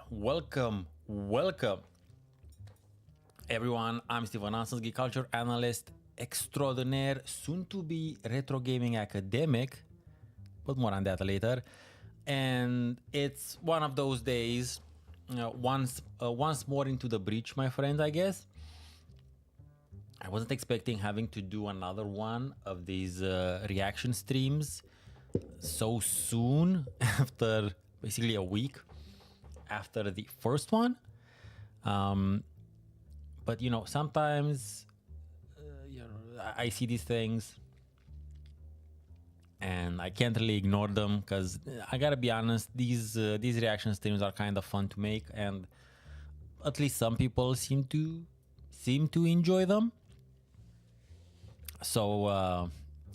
Welcome, everyone. I'm Steven Ansons, geek culture analyst extraordinaire, soon to be retro gaming academic, but more on that later. And it's one of those days, once more into the breach, my friends. I guess I wasn't expecting having to do another one of these reaction streams so soon after basically a week after the first one. But sometimes I see these things and I can't really ignore them because I gotta be honest, these reaction streams are kind of fun to make, and at least some people seem to enjoy them. So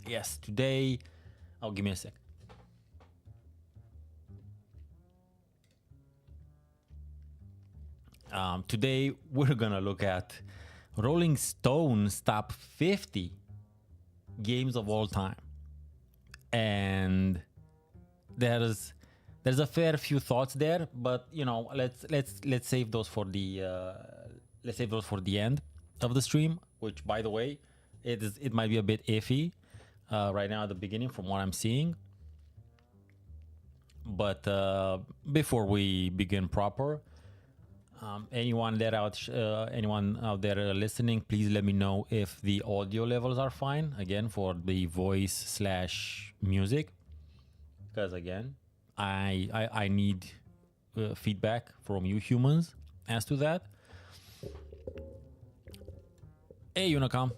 yes, today, give me a sec. Today we're gonna look at Rolling Stone's top 50 games of all time, and there's a fair few thoughts there, but let's save those for the end of the stream. Which, by the way, it might be a bit iffy right now at the beginning from what I'm seeing. But before we begin proper, anyone out there listening, please let me know if the audio levels are fine, again, for the voice / music, because again, I need feedback from you humans as to that. Hey Unicom,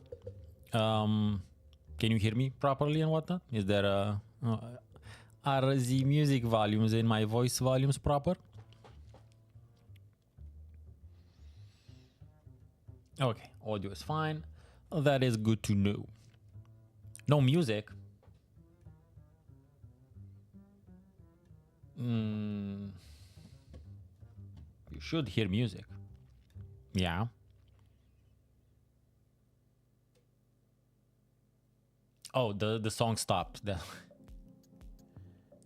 can you hear me properly and whatnot? Is there are the music volumes and my voice volumes proper? Okay, audio is fine. That is good to know. No music. You should hear music. Yeah. Oh, the song stopped.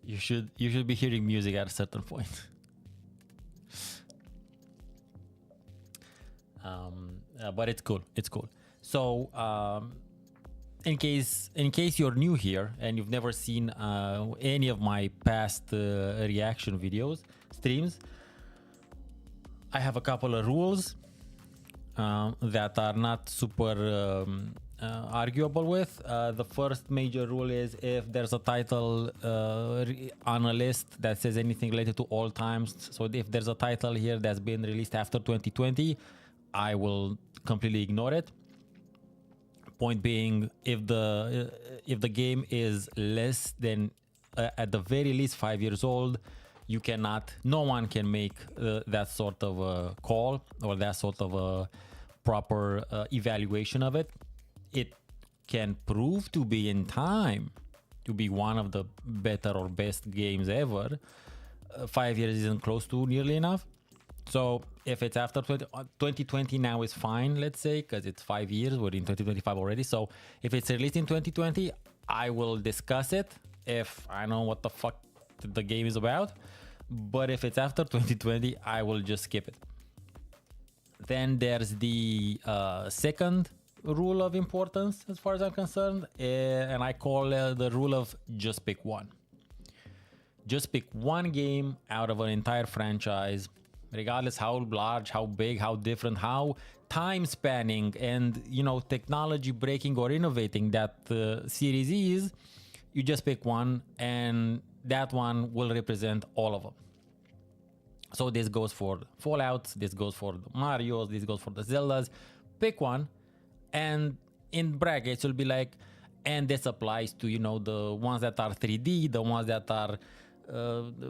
You should be hearing music at a certain point. But it's cool. So in case you're new here and you've never seen any of my past reaction streams, I have a couple of rules that are not super arguable with. The first major rule is if there's a title on a list that says anything related to all times, so if there's a title here that's been released after 2020, I will completely ignore it. Point being, if the game is less than at the very least 5 years old, no one can make that sort of a call or that sort of a proper evaluation of it. It can prove to be in time to be one of the better or best games ever. 5 years isn't close to nearly enough. So if it's after 2020 now is fine, let's say, because it's 5 years. We're in 2025 already. So if it's released in 2020, I will discuss it if I know what the fuck the game is about. But if it's after 2020, I will just skip it. Then there's the second rule of importance as far as I'm concerned, and I call the rule of just pick one. Just pick one game out of an entire franchise, regardless how large, how big, how different, how time spanning and technology breaking or innovating that series is. You just pick one, and that one will represent all of them. So this goes for Fallouts, this goes for the Marios, this goes for the Zeldas. Pick one, and in brackets you'll be like, and this applies to the ones that are 3D, the ones that are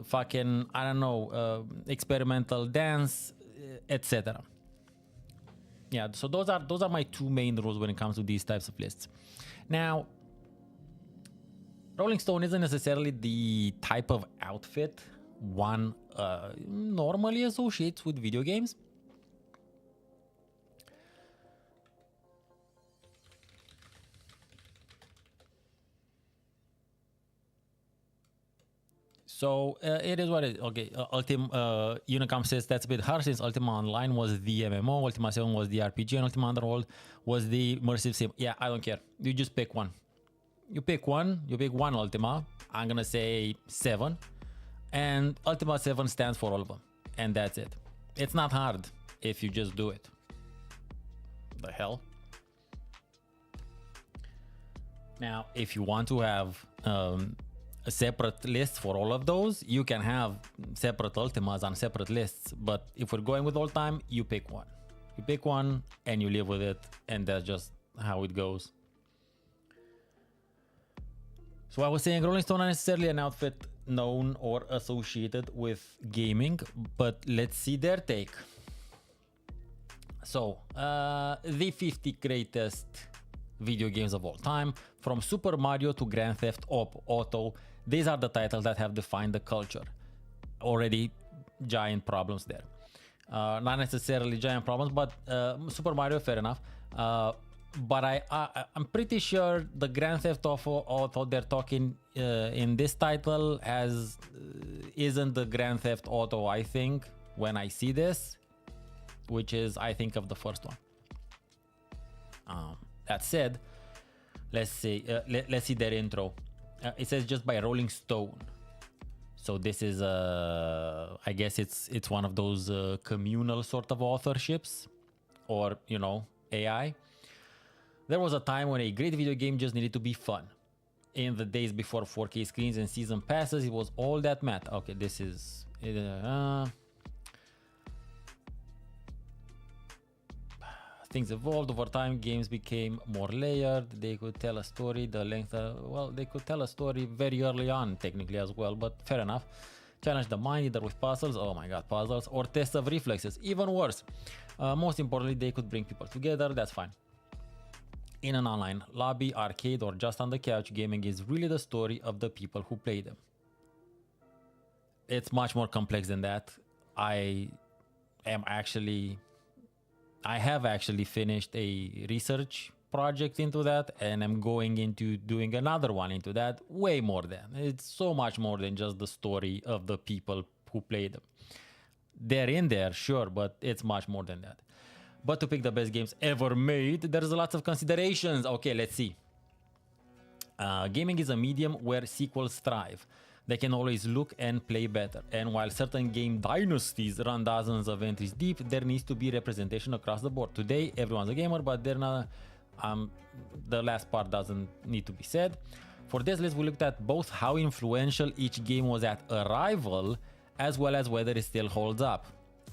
fucking, I don't know, experimental dance, etc. Yeah, so those are my two main rules when it comes to these types of lists. Now, Rolling Stone isn't necessarily the type of outfit one normally associates with video games. So it is what it is. Okay, Unicom says that's a bit harsh since Ultima Online was the MMO, Ultima 7 was the RPG, and Ultima Underworld was the immersive sim. Yeah, I don't care. You just pick one. You pick one Ultima. I'm gonna say 7. And Ultima 7 stands for all of them. And that's it. It's not hard if you just do it. The hell? Now, if you want to have a separate list for all of those, you can have separate Ultimas on separate lists. But if we're going with all time, you pick one. You pick one and you live with it. And that's just how it goes. So I was saying Rolling Stone not necessarily an outfit known or associated with gaming, but let's see their take. So, the 50 greatest video games of all time, from Super Mario to Grand Theft Auto, these are the titles that have defined the culture. Already giant problems there. Not necessarily giant problems, but Super Mario, fair enough. But I'm pretty sure the Grand Theft Auto they're talking in this title as isn't the Grand Theft Auto I think when I see this, which is I think of the first one. That said, let's see their intro. It says just by Rolling Stone. So this is I guess it's one of those communal sort of authorships, or you know, AI. There was a time when a great video game just needed to be fun. In the days before 4K screens and season passes, it was all that mattered. Okay, this is... things evolved over time, games became more layered, they could tell a story, they could tell a story very early on technically as well, but fair enough. Challenge the mind either with puzzles, oh my god, puzzles, or tests of reflexes, even worse. Most importantly, they could bring people together, that's fine. In an online lobby, arcade, or just on the couch, gaming is really the story of the people who play them. It's much more complex than that. I have actually finished a research project into that, and I'm going into doing another one into that. Way more than. It's so much more than just the story of the people who play them. They're in there, sure, but it's much more than that. But to pick the best games ever made, there's lots of considerations. Okay, let's see. Gaming is a medium where sequels thrive. They can always look and play better. And while certain game dynasties run dozens of entries deep, there needs to be representation across the board. Today, everyone's a gamer, but they're not. The last part doesn't need to be said. For this list, we looked at both how influential each game was at arrival, as well as whether it still holds up.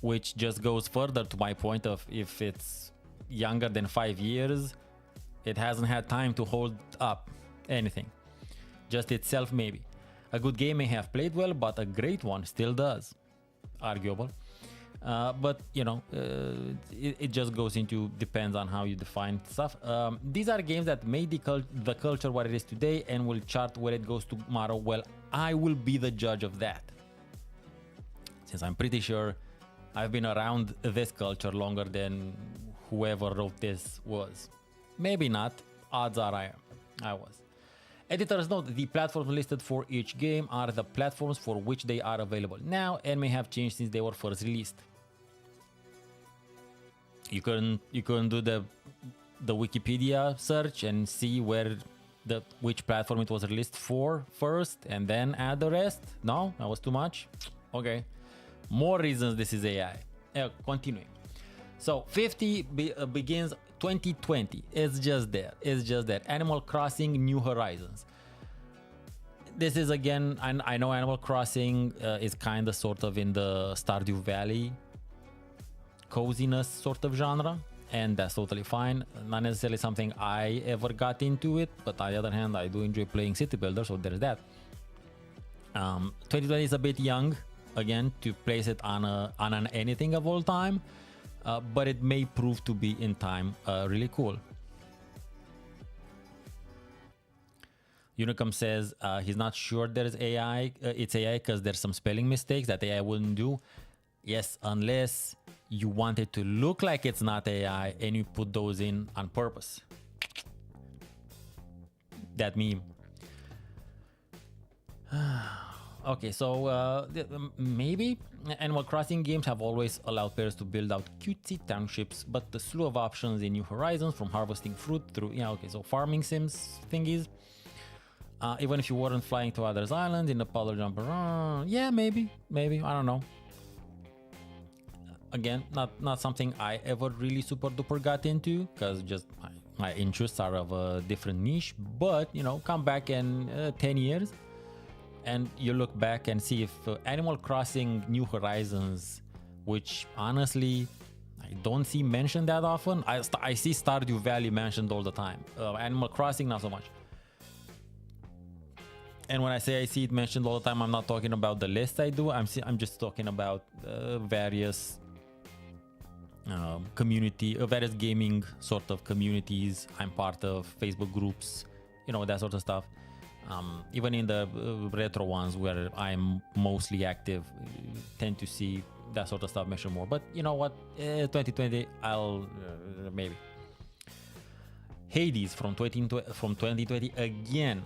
Which just goes further to my point of if it's younger than 5 years, it hasn't had time to hold up anything. Just itself maybe. A good game may have played well, but a great one still does. Arguable. But you know, it just goes into, depends on how you define stuff. These are games that made the culture what it is today and will chart where it goes tomorrow. Well, I will be the judge of that. Since I'm pretty sure I've been around this culture longer than whoever wrote this was. Maybe not. Odds are I was. Editors note the platforms listed for each game are the platforms for which they are available now and may have changed since they were first released. You couldn't do the Wikipedia search and see which platform it was released for first and then add the rest? No? That was too much? Okay. More reasons this is AI. Continuing. So 50 begins 2020. It's just there. It's just there. Animal Crossing New Horizons. This is again, I know Animal Crossing is kind of sort of in the Stardew Valley coziness sort of genre, and that's totally fine. Not necessarily something I ever got into it, but on the other hand, I do enjoy playing City Builder, so there's that. 2020 is a bit young. Again, to place it on an anything of all time, but it may prove to be in time really cool. Unicum says he's not sure there's AI. It's AI because there's some spelling mistakes that AI wouldn't do. Yes, unless you want it to look like it's not AI and you put those in on purpose. That meme. Okay, so maybe Animal Crossing games have always allowed players to build out cutesy townships, but the slew of options in New Horizons, from harvesting fruit through, yeah, okay, so farming sims thingies, even if you weren't flying to others' islands in the puddle jump around, yeah, maybe, I don't know. Again, not something I ever really super duper got into, because just my interests are of a different niche. But you know, come back in 10 years and you look back and see if Animal Crossing New Horizons, which honestly I don't see mentioned that often. I see Stardew Valley mentioned all the time. Animal Crossing, not so much. And when I say I see it mentioned all the time, I'm not talking about the list I do. I'm just talking about various various gaming sort of communities I'm part of, Facebook groups, you know, that sort of stuff. Even in the retro ones where I'm mostly active, tend to see that sort of stuff mentioned more. But you know what, 2020, I'll maybe. Hades from 2020 again.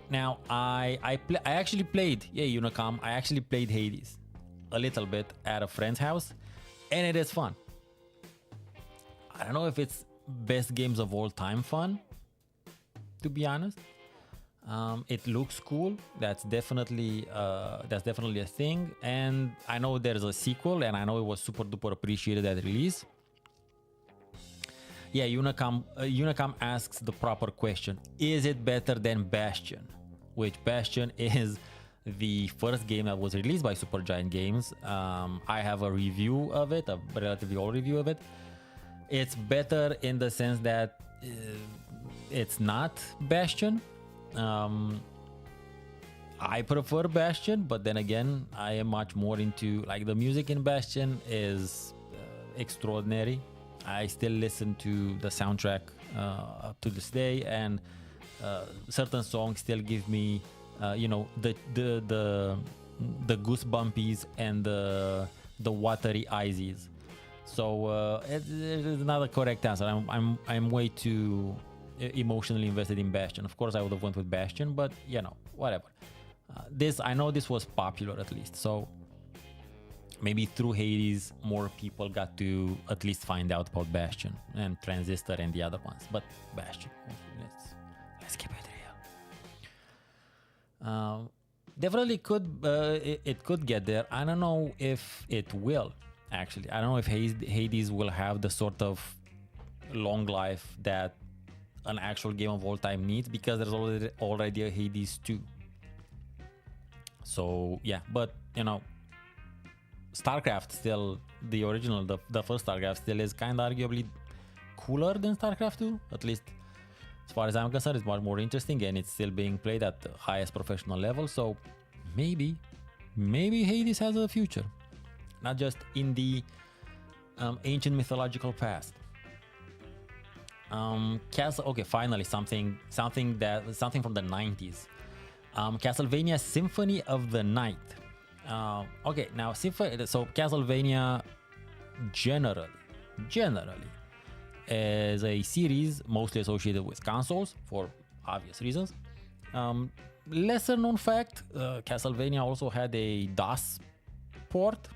Now I actually played, yeah, Unicom. I actually played Hades a little bit at a friend's house, and it is fun. I don't know if it's best games of all time fun, to be honest. It looks cool. That's definitely a thing. And I know there's a sequel, and I know it was super duper appreciated at release. Yeah, Unicom asks the proper question: is it better than Bastion? Which Bastion is the first game that was released by Supergiant Games. I have a review of it, a relatively old review of it. It's better in the sense that it's not Bastion. I prefer Bastion, but then again, I am much more into, like, the music in Bastion is extraordinary. I still listen to the soundtrack up to this day, and certain songs still give me, you know, the goosebumpies and the watery eyesies. So it is not a correct answer. I'm way too emotionally invested in Bastion. Of course, I would have went with Bastion, but you know, whatever. I know this was popular at least, so maybe through Hades, more people got to at least find out about Bastion and Transistor and the other ones. But Bastion, let's keep it real. Definitely could it could get there. I don't know if it will. Actually, I don't know if Hades will have the sort of long life that an actual game of all time needs, because there's already a Hades 2. So yeah, but you know, StarCraft still, the original, the first StarCraft still is kind of arguably cooler than StarCraft 2, at least as far as I'm concerned. It's much more interesting, and it's still being played at the highest professional level. So maybe Hades has a future, not just in the ancient mythological past. Okay, finally something from the 90s. Castlevania Symphony of the Night. Okay, now so Castlevania generally is a series mostly associated with consoles for obvious reasons. Lesser known fact, Castlevania also had a DOS port,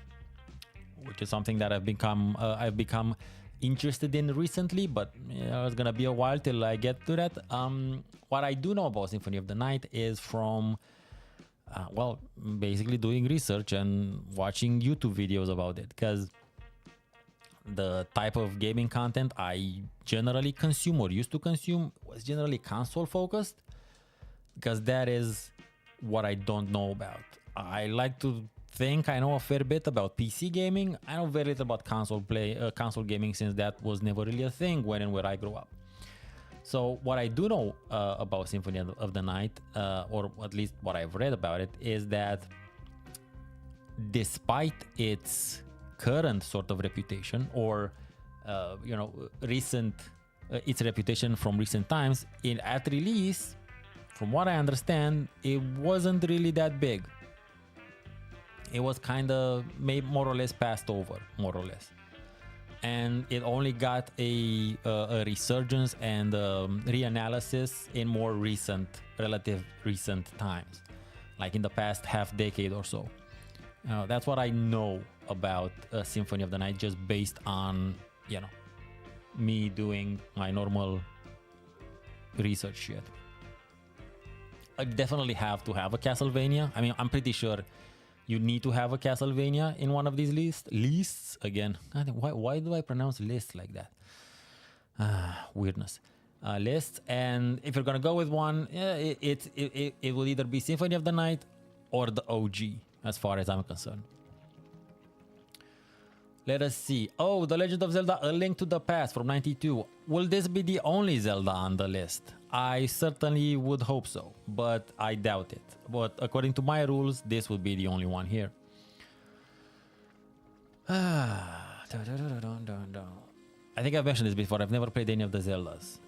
which is something that I've become interested in recently, but it's gonna be a while till I get to that. What I do know about Symphony of the Night is from basically doing research and watching YouTube videos about it, because the type of gaming content I generally consume or used to consume was generally console focused, because that is what I don't know about. I like to think I know a fair bit about PC gaming. I know very little about console gaming, since that was never really a thing when and where I grew up. So what I do know about Symphony of the Night, or at least what I've read about it, is that despite its current sort of reputation, or its reputation from recent times, at release, from what I understand, it wasn't really that big. It was kind of made more or less passed over, more or less. And it only got a resurgence and reanalysis in relative recent times. like in the past half decade or so. That's what I know about Symphony of the Night, just based on, you know, me doing my normal research shit. I definitely have to have a Castlevania. I mean, I'm pretty sure you need to have a Castlevania in one of these lists again. Why do I pronounce lists like that? Weirdness. Lists, and if you're gonna go with one, it will either be Symphony of the Night or the OG, as far as I'm concerned. Let us see. Oh, The Legend of Zelda: A Link to the Past from '92. Will this be the only Zelda on the list? I certainly would hope so, but I doubt it. But according to my rules, this would be the only one here. I think I've mentioned this before. I've never played any of the Zeldas.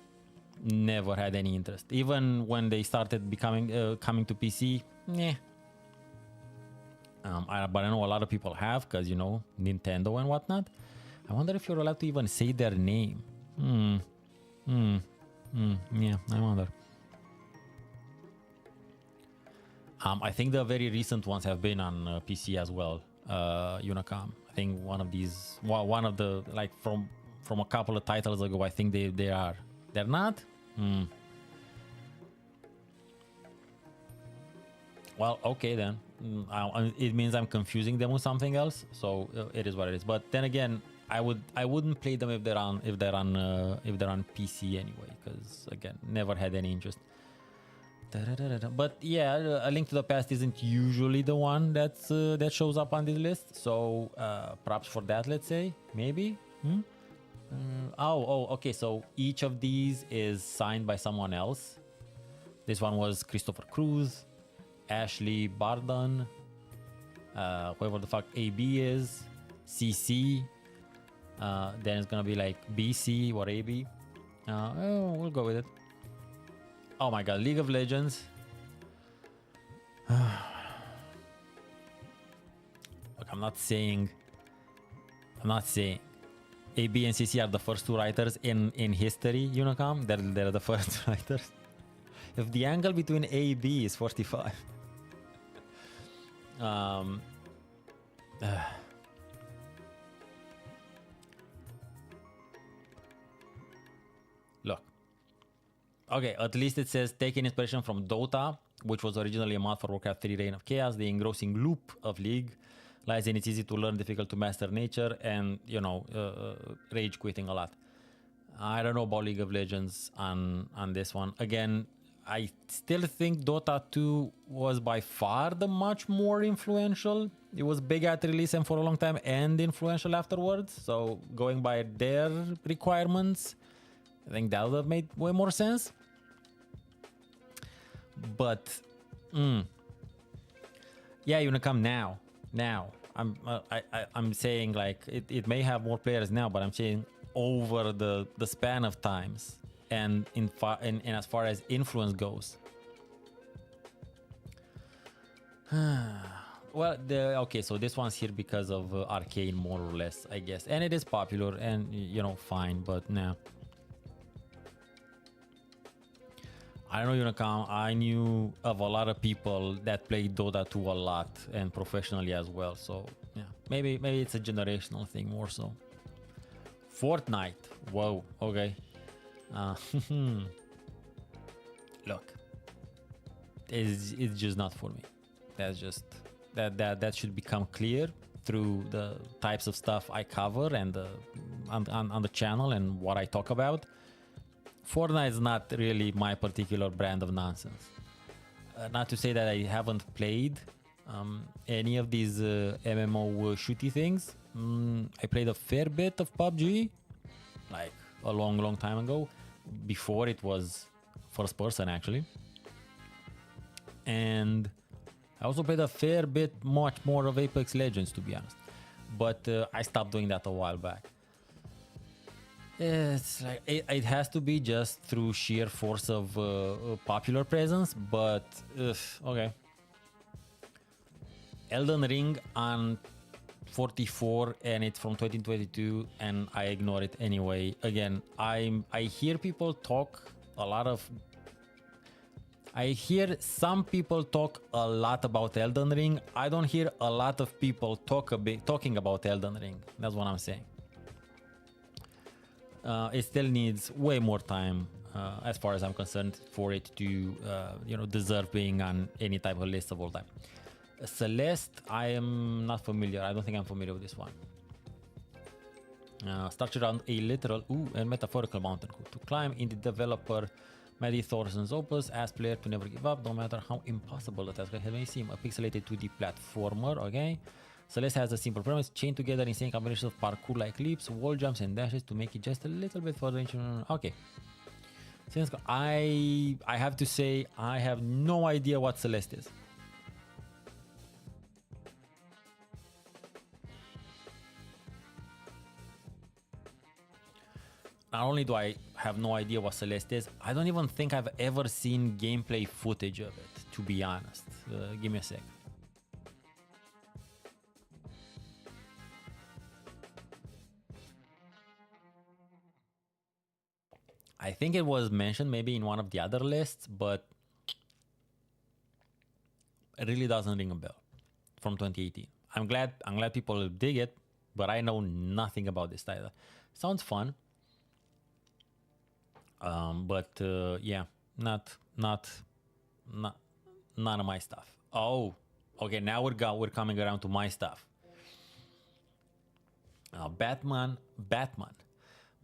Never had any interest. Even when they started becoming coming to PC, yeah. But I know a lot of people have, because, you know, Nintendo and whatnot. I wonder if you're allowed to even say their name. Yeah, I wonder. I think the very recent ones have been on PC as well. Unicom. I think one of these, one of the, like, from a couple of titles ago, I think they are. They're not? Well, okay then. It means I'm confusing them with something else, so it is what it is. But then again, I wouldn't play them if they're on PC anyway, because again, never had any interest. But yeah, A Link to the Past isn't usually the one that shows up on this list, so props for that. Let's say maybe. Okay. So each of these is signed by someone else. This one was Christopher Cruz, Ashley Bardon, whoever the fuck AB is, CC. Then it's gonna be like BC or AB. We'll go with it. Oh my god, League of Legends. Look, I'm not saying AB and CC are the first two writers in history, Unicom. They're the first writers. If the angle between A and B is 45. Look. Okay, at least it says taking inspiration from Dota, which was originally a mod for Warcraft 3 Reign of Chaos. The engrossing loop of League lies in its easy to learn, difficult to master nature, and, you know, rage quitting a lot. I don't know about League of Legends on this one. Again, I still think Dota 2 was by far the much more influential. It was big at release and for a long time, and influential afterwards. So going by their requirements, I think that would have made way more sense. But yeah, Unicom now. I'm saying, like, it may have more players now, but I'm saying over the span of times. And as far as influence goes, well, okay, so this one's here because of Arcane, more or less, I guess, and it is popular, and, you know, fine, but nah. I don't know, Unicom. I knew of a lot of people that played Dota 2 a lot, and professionally as well. So yeah, maybe it's a generational thing more so. Fortnite. Whoa. Okay. Look, it's just not for me. That's just that should become clear through the types of stuff I cover and on the channel and what I talk about. Fortnite is not really my particular brand of nonsense. Not to say that I haven't played any of these MMO shooty things. I played a fair bit of PUBG, like a long time ago, before it was first person actually. And I also played a fair bit, much more of Apex Legends, to be honest. But I stopped doing that a while back. It's like it has to be just through sheer force of popular presence, but okay. Elden Ring on 44, and it's from 2022, and I ignore it anyway. Again, I hear people talk a lot of. I hear some people talk a lot about Elden Ring. I don't hear a lot of people talking about Elden Ring. That's what I'm saying. It still needs way more time, as far as I'm concerned, for it to, deserve being on any type of list of all time. Celeste, I am not familiar. I don't think I'm familiar with this one. Structured around a literal and metaphorical mountain to climb in the developer Maddie Thorson's opus. Ask player to never give up, no matter how impossible the task may seem. A pixelated 2D platformer, okay? Celeste has a simple premise, chain together insane combinations of parkour like leaps, wall jumps and dashes to make it just a little bit further. Okay. Since I have to say, I have no idea what Celeste is. Not only do I have no idea what Celeste is, I don't even think I've ever seen gameplay footage of it, to be honest. Give me a sec. I think it was mentioned maybe in one of the other lists, but it really doesn't ring a bell from 2018. I'm glad people dig it, but I know nothing about this title. Sounds fun. Yeah, not none of my stuff. Oh, okay. Now we're coming around to my stuff. Batman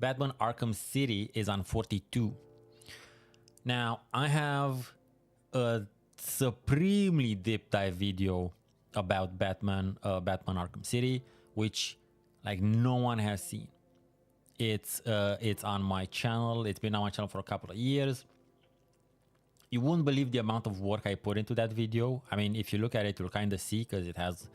Arkham City is on 42. Now I have a supremely deep dive video about Batman Arkham City, which like no one has seen. It's on my channel. It's been on my channel for a couple of years. You wouldn't believe the amount of work I put into that video. I mean, if you look at it, you'll kind of see, because it has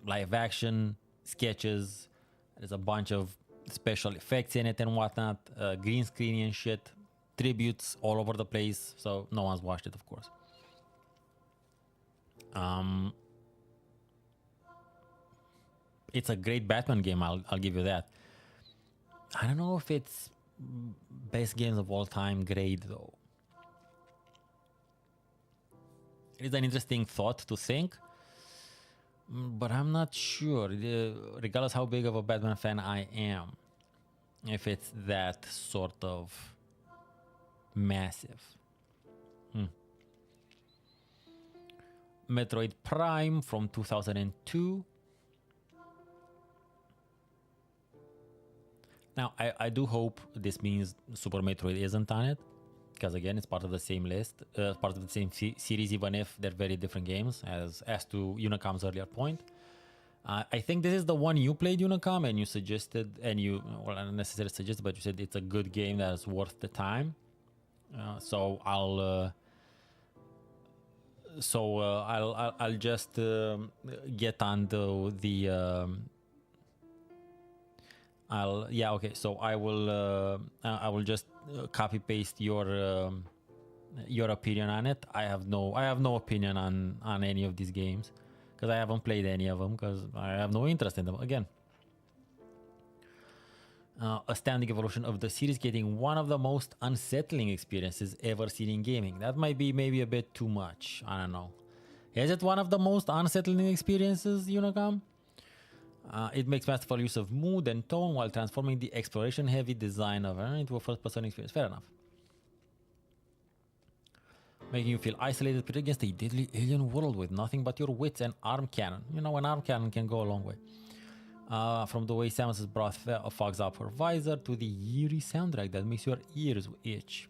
live action, sketches, there's a bunch of special effects in it and whatnot, green screen and shit, tributes all over the place. So no one's watched it, of course. It's a great Batman game. I'll give you that. I don't know if it's best games of all time grade though. It is an interesting thought to think, but I'm not sure, regardless how big of a Batman fan I am, if it's that sort of massive. Metroid Prime from 2002. Now, I do hope this means Super Metroid isn't on it, because again, it's part of the same list, part of the same series, even if they're very different games, as to Unicom's earlier point. I think this is the one you played, Unicom, and you suggested, well, not necessarily suggested, but you said it's a good game that's worth the time. So I'll just get on the so I will just copy paste your opinion on it. I have no opinion on any of these games, because I haven't played any of them, because I have no interest in them. Again, a standing evolution of the series, getting one of the most unsettling experiences ever seen in gaming. That might be maybe a bit too much. I don't know. Is it one of the most unsettling experiences, Unicom? It makes masterful use of mood and tone while transforming the exploration-heavy design of it into a first-person experience. Fair enough. Making you feel isolated, put against a deadly alien world with nothing but your wits and arm cannon. You know, an arm cannon can go a long way. From the way Samus's breath fogs up her visor to the eerie soundtrack that makes your ears itch.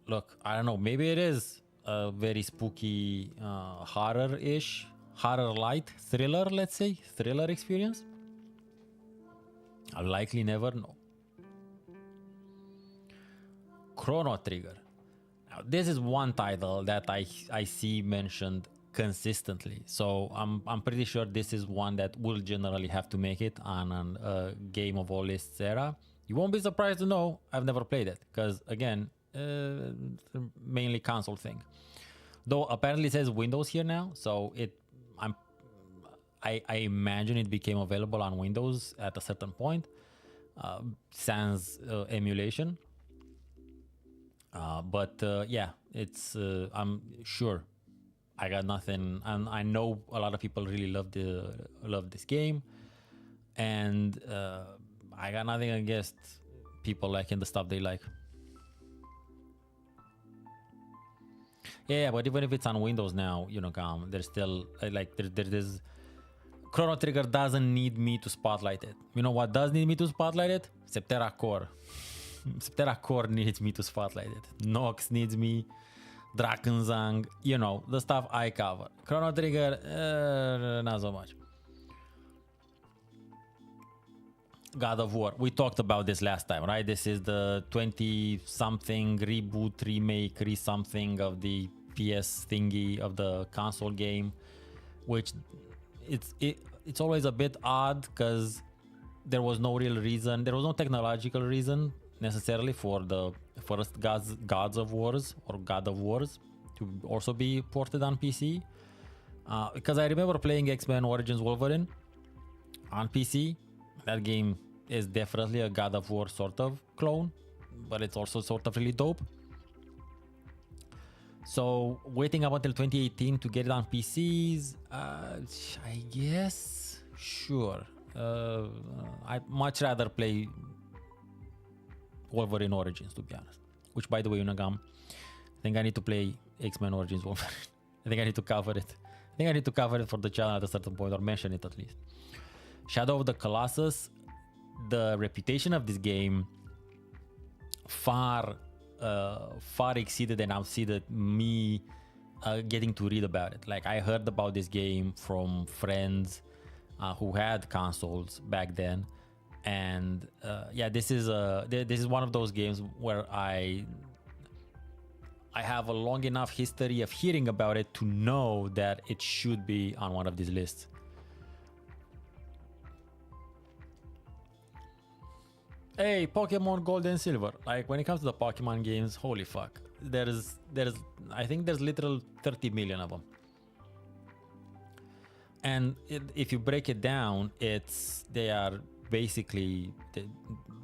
Look, I don't know. Maybe it is a very spooky, horror-ish, horror-light thriller, let's say, thriller experience. I'll likely never know. Chrono Trigger. Now, this is one title that I see mentioned consistently, so I'm pretty sure this is one that will generally have to make it on a Game of All Lists era. You won't be surprised to know I've never played it, because again, mainly console thing. Though apparently it says Windows here now, so I imagine it became available on Windows at a certain point, sans emulation. Yeah, it's I'm sure I got nothing, and I know a lot of people really love this game, and I got nothing against people liking the stuff they like. Yeah, but even if it's on Windows now, you know, there's still like there's Chrono Trigger doesn't need me to spotlight it. You know what does need me to spotlight it? Septera Core. Septera Core needs me to spotlight it. Nox needs me. Drakenzang, you know, the stuff I cover. Chrono Trigger, not so much. God of War. We talked about this last time, right? This is the 20-something reboot, remake, re-something of the PS thingy of the console game, which it's always a bit odd because there was no real reason, there was no technological reason necessarily for the first Gods of Wars or God of Wars to also be ported on PC. Because I remember playing X-Men Origins Wolverine on PC. That game is definitely a God of War sort of clone, but it's also sort of really dope. So waiting up until 2018 to get it on PCs, I guess, sure. I'd much rather play Wolverine Origins, to be honest. Which, by the way, Unagam, I think I need to play X-Men Origins Wolverine. I think I need to cover it. I think I need to cover it for the channel at a certain point, or mention it at least. Shadow of the Colossus, the reputation of this game far exceeded and outseeded me getting to read about it. Like, I heard about this game from friends who had consoles back then, and yeah, this is one of those games where I have a long enough history of hearing about it to know that it should be on one of these lists. Hey, Pokemon Gold and Silver. Like, when it comes to the Pokemon games, holy fuck. There's I think there's literal 30 million of them. And if you break it down, they are basically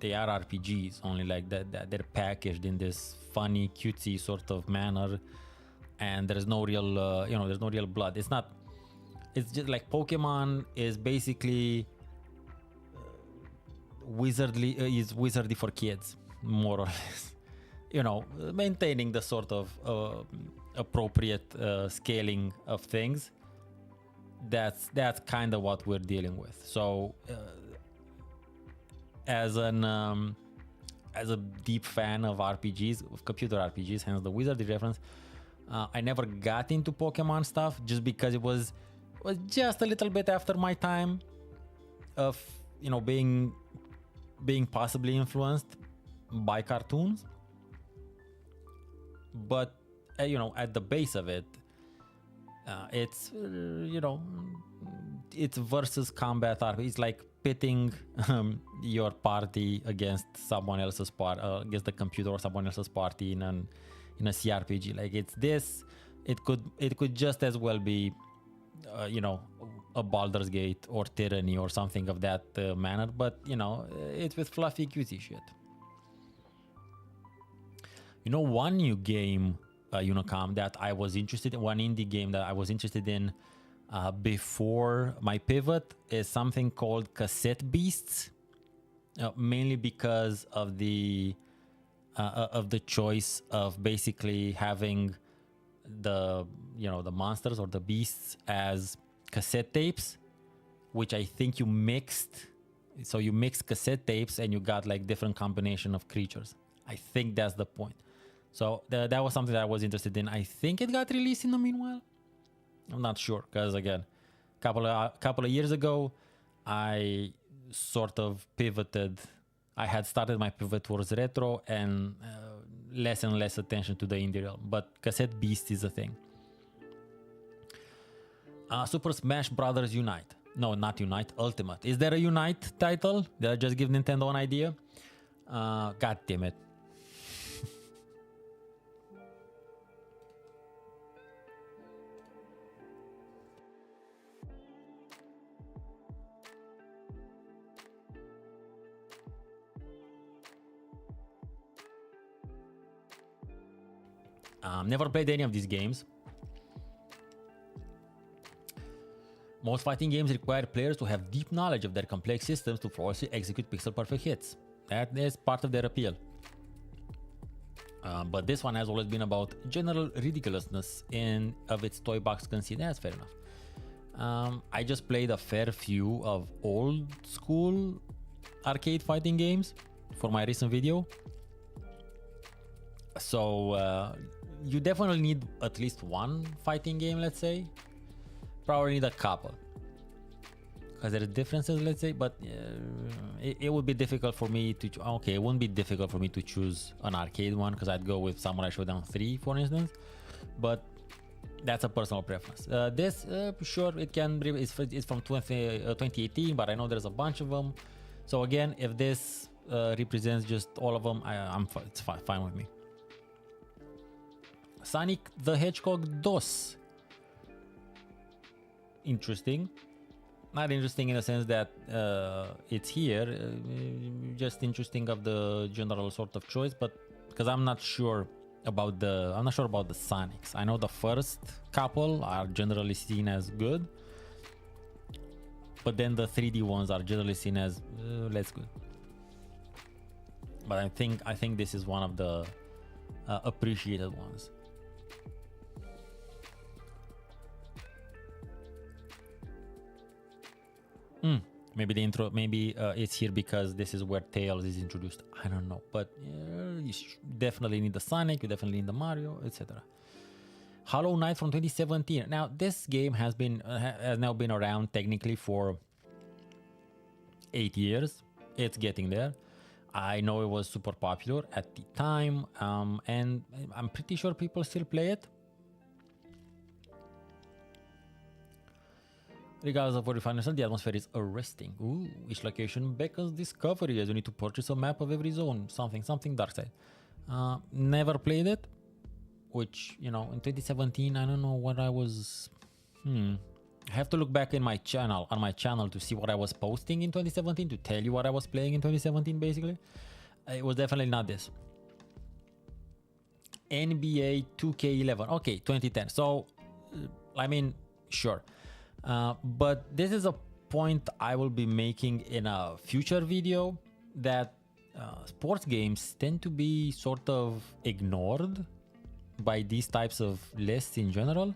they are RPGs, only like that they're packaged in this funny, cutesy sort of manner, and there's no real there's no real blood. It's just like Pokemon is basically wizardly for kids, more or less. You know, maintaining the sort of appropriate scaling of things. That's kind of what we're dealing with. So as a deep fan of RPGs, of computer RPGs, hence the wizardry reference, I never got into Pokemon stuff just because it was just a little bit after my time of, you know, being possibly influenced by cartoons. But you know, at the base of it, it's you know, it's versus combat RPG. It's like pitting your party against someone else's against the computer or someone else's party in a CRPG. Like, it's this. It could just as well be you know, a Baldur's Gate or Tyranny or something of that manner, but you know, it's with fluffy cutesy shit. You know, one new game, Unicom, that I was interested in, one indie game that I was interested in before my pivot, is something called Cassette Beasts, mainly because of the choice of basically having the monsters or the beasts as cassette tapes, which I think you mixed. So you mixed cassette tapes and you got like different combination of creatures. I think that's the point. So that was something that I was interested in. I think it got released in the meanwhile. I'm not sure, because again, couple of years ago, I sort of pivoted. I had started my pivot towards retro and less and less attention to the indie realm. But Cassette Beast is a thing. Super Smash Brothers Unite. No, not Unite. Ultimate. Is there a Unite title? Did I just give Nintendo an idea? God damn it. Never played any of these games. Most fighting games require players to have deep knowledge of their complex systems to flawlessly execute pixel-perfect hits. That is part of their appeal. But this one has always been about general ridiculousness and of its toy box conceit. That's fair enough. I just played a fair few of old school arcade fighting games for my recent video. So you definitely need at least one fighting game, let's say. Probably need a couple. Because there are differences, let's say, but it would be difficult for me to... Okay, it wouldn't be difficult for me to choose an arcade one, because I'd go with Samurai Shodown 3, for instance. But that's a personal preference. This, sure, it can be... It's from 2018, but I know there's a bunch of them. So again, if this represents just all of them, it's fine with me. Sonic the Hedgehog DOS. Interesting. Not interesting in the sense that it's here, just interesting of the general sort of choice, but because I'm not sure about the Sonics. I know the first couple are generally seen as good, but then the 3D ones are generally seen as less good. But I think this is one of the appreciated ones. Maybe the intro, maybe it's here because this is where Tails is introduced. I don't know, but you definitely need the Sonic, you definitely need the Mario, etc. Hollow Knight from 2017. Now this game has now been around technically for 8 years. It's getting there. I know it was super popular at the time, and I'm pretty sure people still play it. Regardless of what you find yourself, the atmosphere is arresting. Ooh, each location beckons discovery as you need to purchase a map of every zone. Something dark side. Never played it, which, you know, in 2017, I don't know what I was... I have to look back on my channel to see what I was posting in 2017 to tell you what I was playing in 2017, basically. It was definitely not this. NBA 2K11. Okay, 2010. So, I mean, sure. But this is a point I will be making in a future video, that sports games tend to be sort of ignored by these types of lists in general.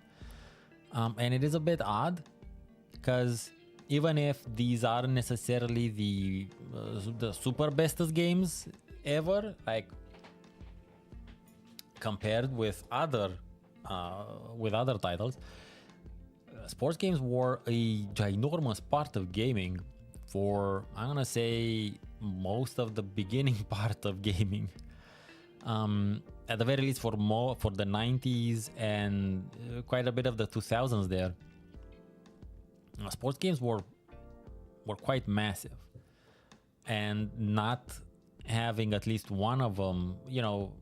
And it is a bit odd, because even if these aren't necessarily the super bestest games ever, like compared with other titles, sports games were a ginormous part of gaming for, I'm gonna say, most of the beginning part of gaming. At the very least for the 90s and quite a bit of the 2000s there. Sports games were quite massive. And not having at least one of them, you know,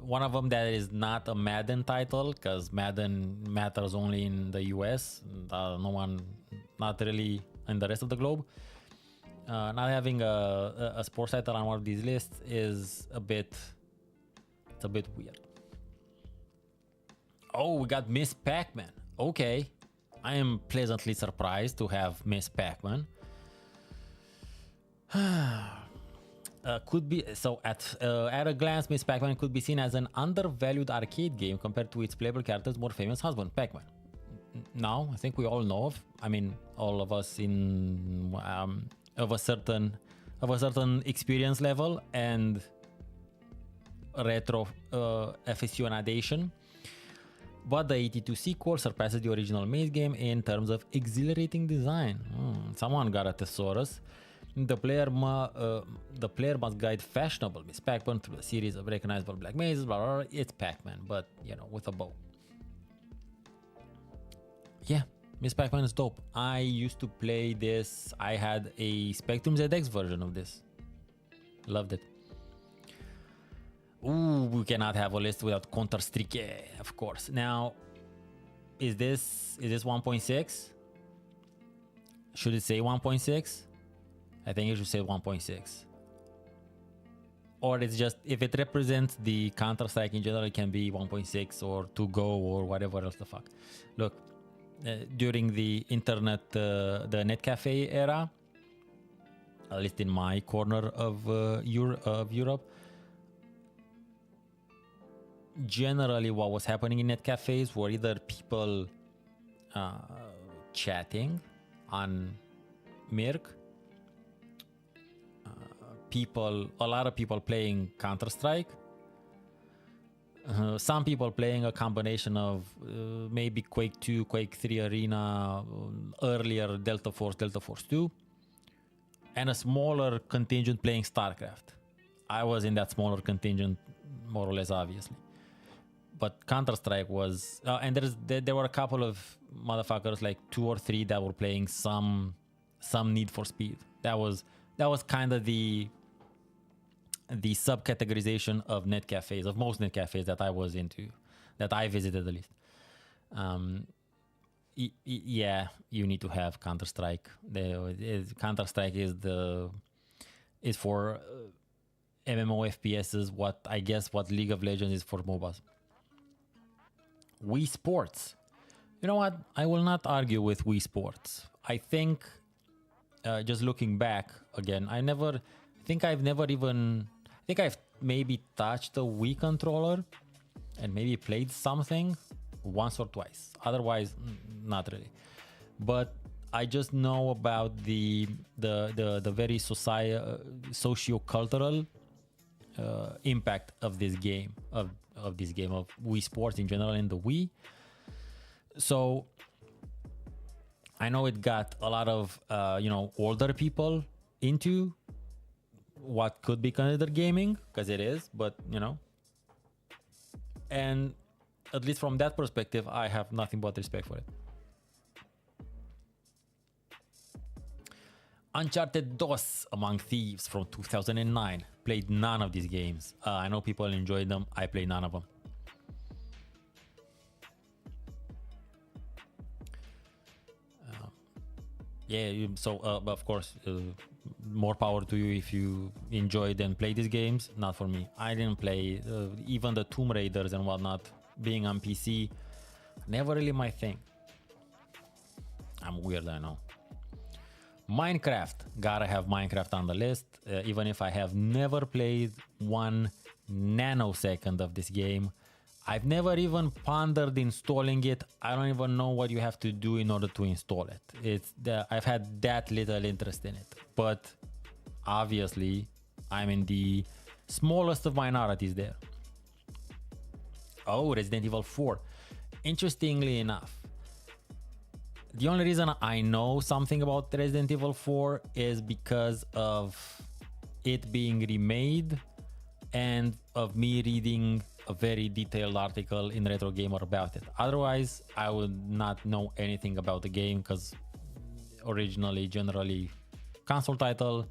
one of them that is not a Madden title, because Madden matters only in the US, not really in the rest of the globe. Not having a sports title on one of these lists is a bit weird. Oh, we got Miss Pac-Man. Okay, I am pleasantly surprised to have Miss Pac-Man. Could be so at a glance, Miss Pac-Man could be seen as an undervalued arcade game compared to its playable character's more famous husband, Pac-Man. Now, I think we all know of. I mean, all of us in of a certain experience level and retro aficionadation. But the 82 sequel surpasses the original Maze game in terms of exhilarating design. Someone got a thesaurus. The player must guide fashionable Miss Pac-Man through a series of recognizable black mazes, blah, blah, blah. It's Pac-Man, but, you know, with a bow. Yeah, Miss Pac-Man is dope. I used to play this. I had a Spectrum ZX version of this. Loved it. Ooh, we cannot have a list without Counter-Strike, of course. Now, is this 1.6? Should it say 1.6? I think it should say 1.6. or it's just if it represents the Counter-Strike in general, it can be 1.6 or 2Go or whatever else the fuck. Look, during the internet, the Netcafe era, at least in my corner of Europe, generally what was happening in net cafes were either people chatting on Mirk, a lot of people playing Counter-Strike, some people playing a combination of maybe Quake 2, Quake 3 Arena, earlier Delta Force 2, and a smaller contingent playing StarCraft. I was in that smaller contingent, more or less, obviously. But Counter-Strike was, and there were a couple of motherfuckers, like 2 or 3, that were playing some Need for Speed. That was kind of the subcategorization of net cafes, of most net cafes that I was into, that I visited at least. Yeah, you need to have Counter-Strike. Counter-Strike is for MMO FPSs what League of Legends is for MOBAs. Wii Sports. You know what? I will not argue with Wii Sports. I think, just looking back again, I think I've maybe touched a Wii controller and maybe played something once or twice. Otherwise, not really. But I just know about the very socio-cultural impact of this game, of Wii Sports in general and the Wii. So I know it got a lot of older people into what could be considered gaming, because it is, but and at least from that perspective, I have nothing but respect for it. Uncharted 2 Among Thieves from 2009. Played none of these games. I know people enjoyed them. I played none of them. Of course, more power to you if you enjoyed and play these games. Not for me. I didn't play even the Tomb Raiders and whatnot. Being on PC, never really my thing. I'm weird, I know. Minecraft, gotta have Minecraft on the list, even if I have never played 1 nanosecond of this game. I've never even pondered installing it. I don't even know what you have to do in order to install it. I've had that little interest in it, but obviously I'm in the smallest of minorities there. Oh, Resident Evil 4. Interestingly enough, the only reason I know something about Resident Evil 4 is because of it being remade and of me reading a very detailed article in RetroGamer about it. Otherwise, I would not know anything about the game, because originally, generally, console title.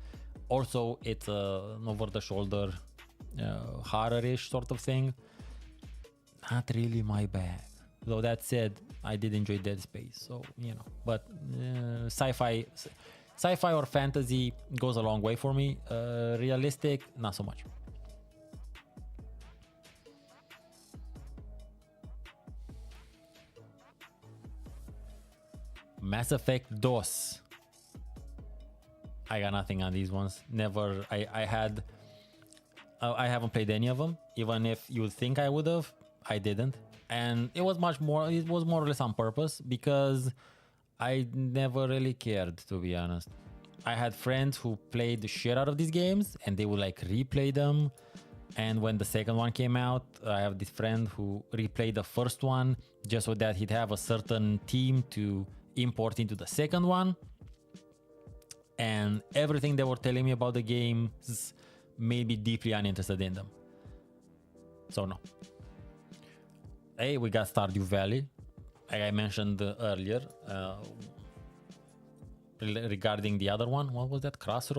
Also, it's an over-the-shoulder horror-ish sort of thing. Not really my bag. Though that said, I did enjoy Dead Space, so but sci-fi or fantasy goes a long way for me. Realistic, not so much. Mass Effect 2. I got nothing on these ones. Never. I haven't played any of them. Even if you would think I would have, I didn't. And it was more or less on purpose, because I never really cared, to be honest. I had friends who played the shit out of these games and they would like replay them. And when the second one came out, I have this friend who replayed the first one just so that he'd have a certain team to import into the second one. And everything they were telling me about the games made me deeply uninterested in them. So no. Hey, we got Stardew Valley, like I mentioned earlier, regarding the other one. What was that? Cross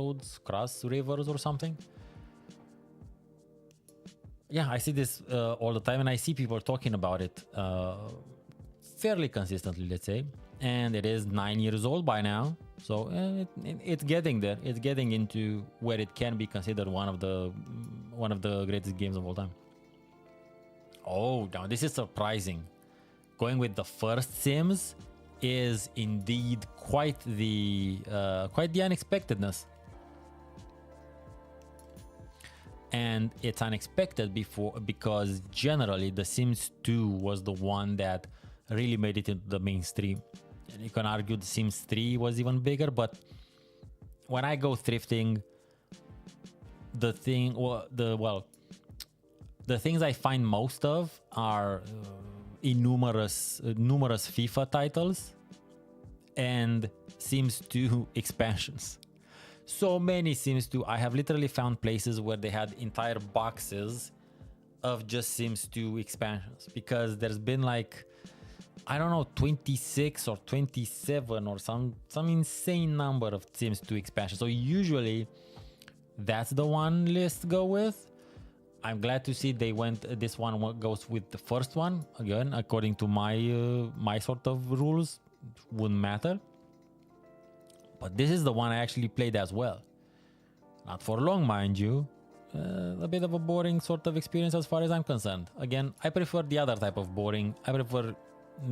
Rivers or something? Yeah, I see this all the time, and I see people talking about it fairly consistently, let's say. And it is 9 years old by now, so it's getting there. It's getting into where it can be considered one of the one of the greatest games of all time. Oh, now this is surprising. Going with the first Sims is indeed quite the unexpectedness. And it's unexpected because generally the Sims 2 was the one that really made it into the mainstream. And you can argue the Sims 3 was even bigger, but when I go thrifting, the things I find most of are numerous FIFA titles and Sims 2 expansions. So many Sims 2. I have literally found places where they had entire boxes of just Sims 2 expansions, because there's been like, I don't know, 26 or 27 or some insane number of Sims 2 expansions. So usually that's the one list go with. I'm glad to see they went, this one goes with the first one. Again, according to my sort of rules, wouldn't matter. But this is the one I actually played as well. Not for long, mind you. A bit of a boring sort of experience as far as I'm concerned. Again, I prefer the other type of boring. I prefer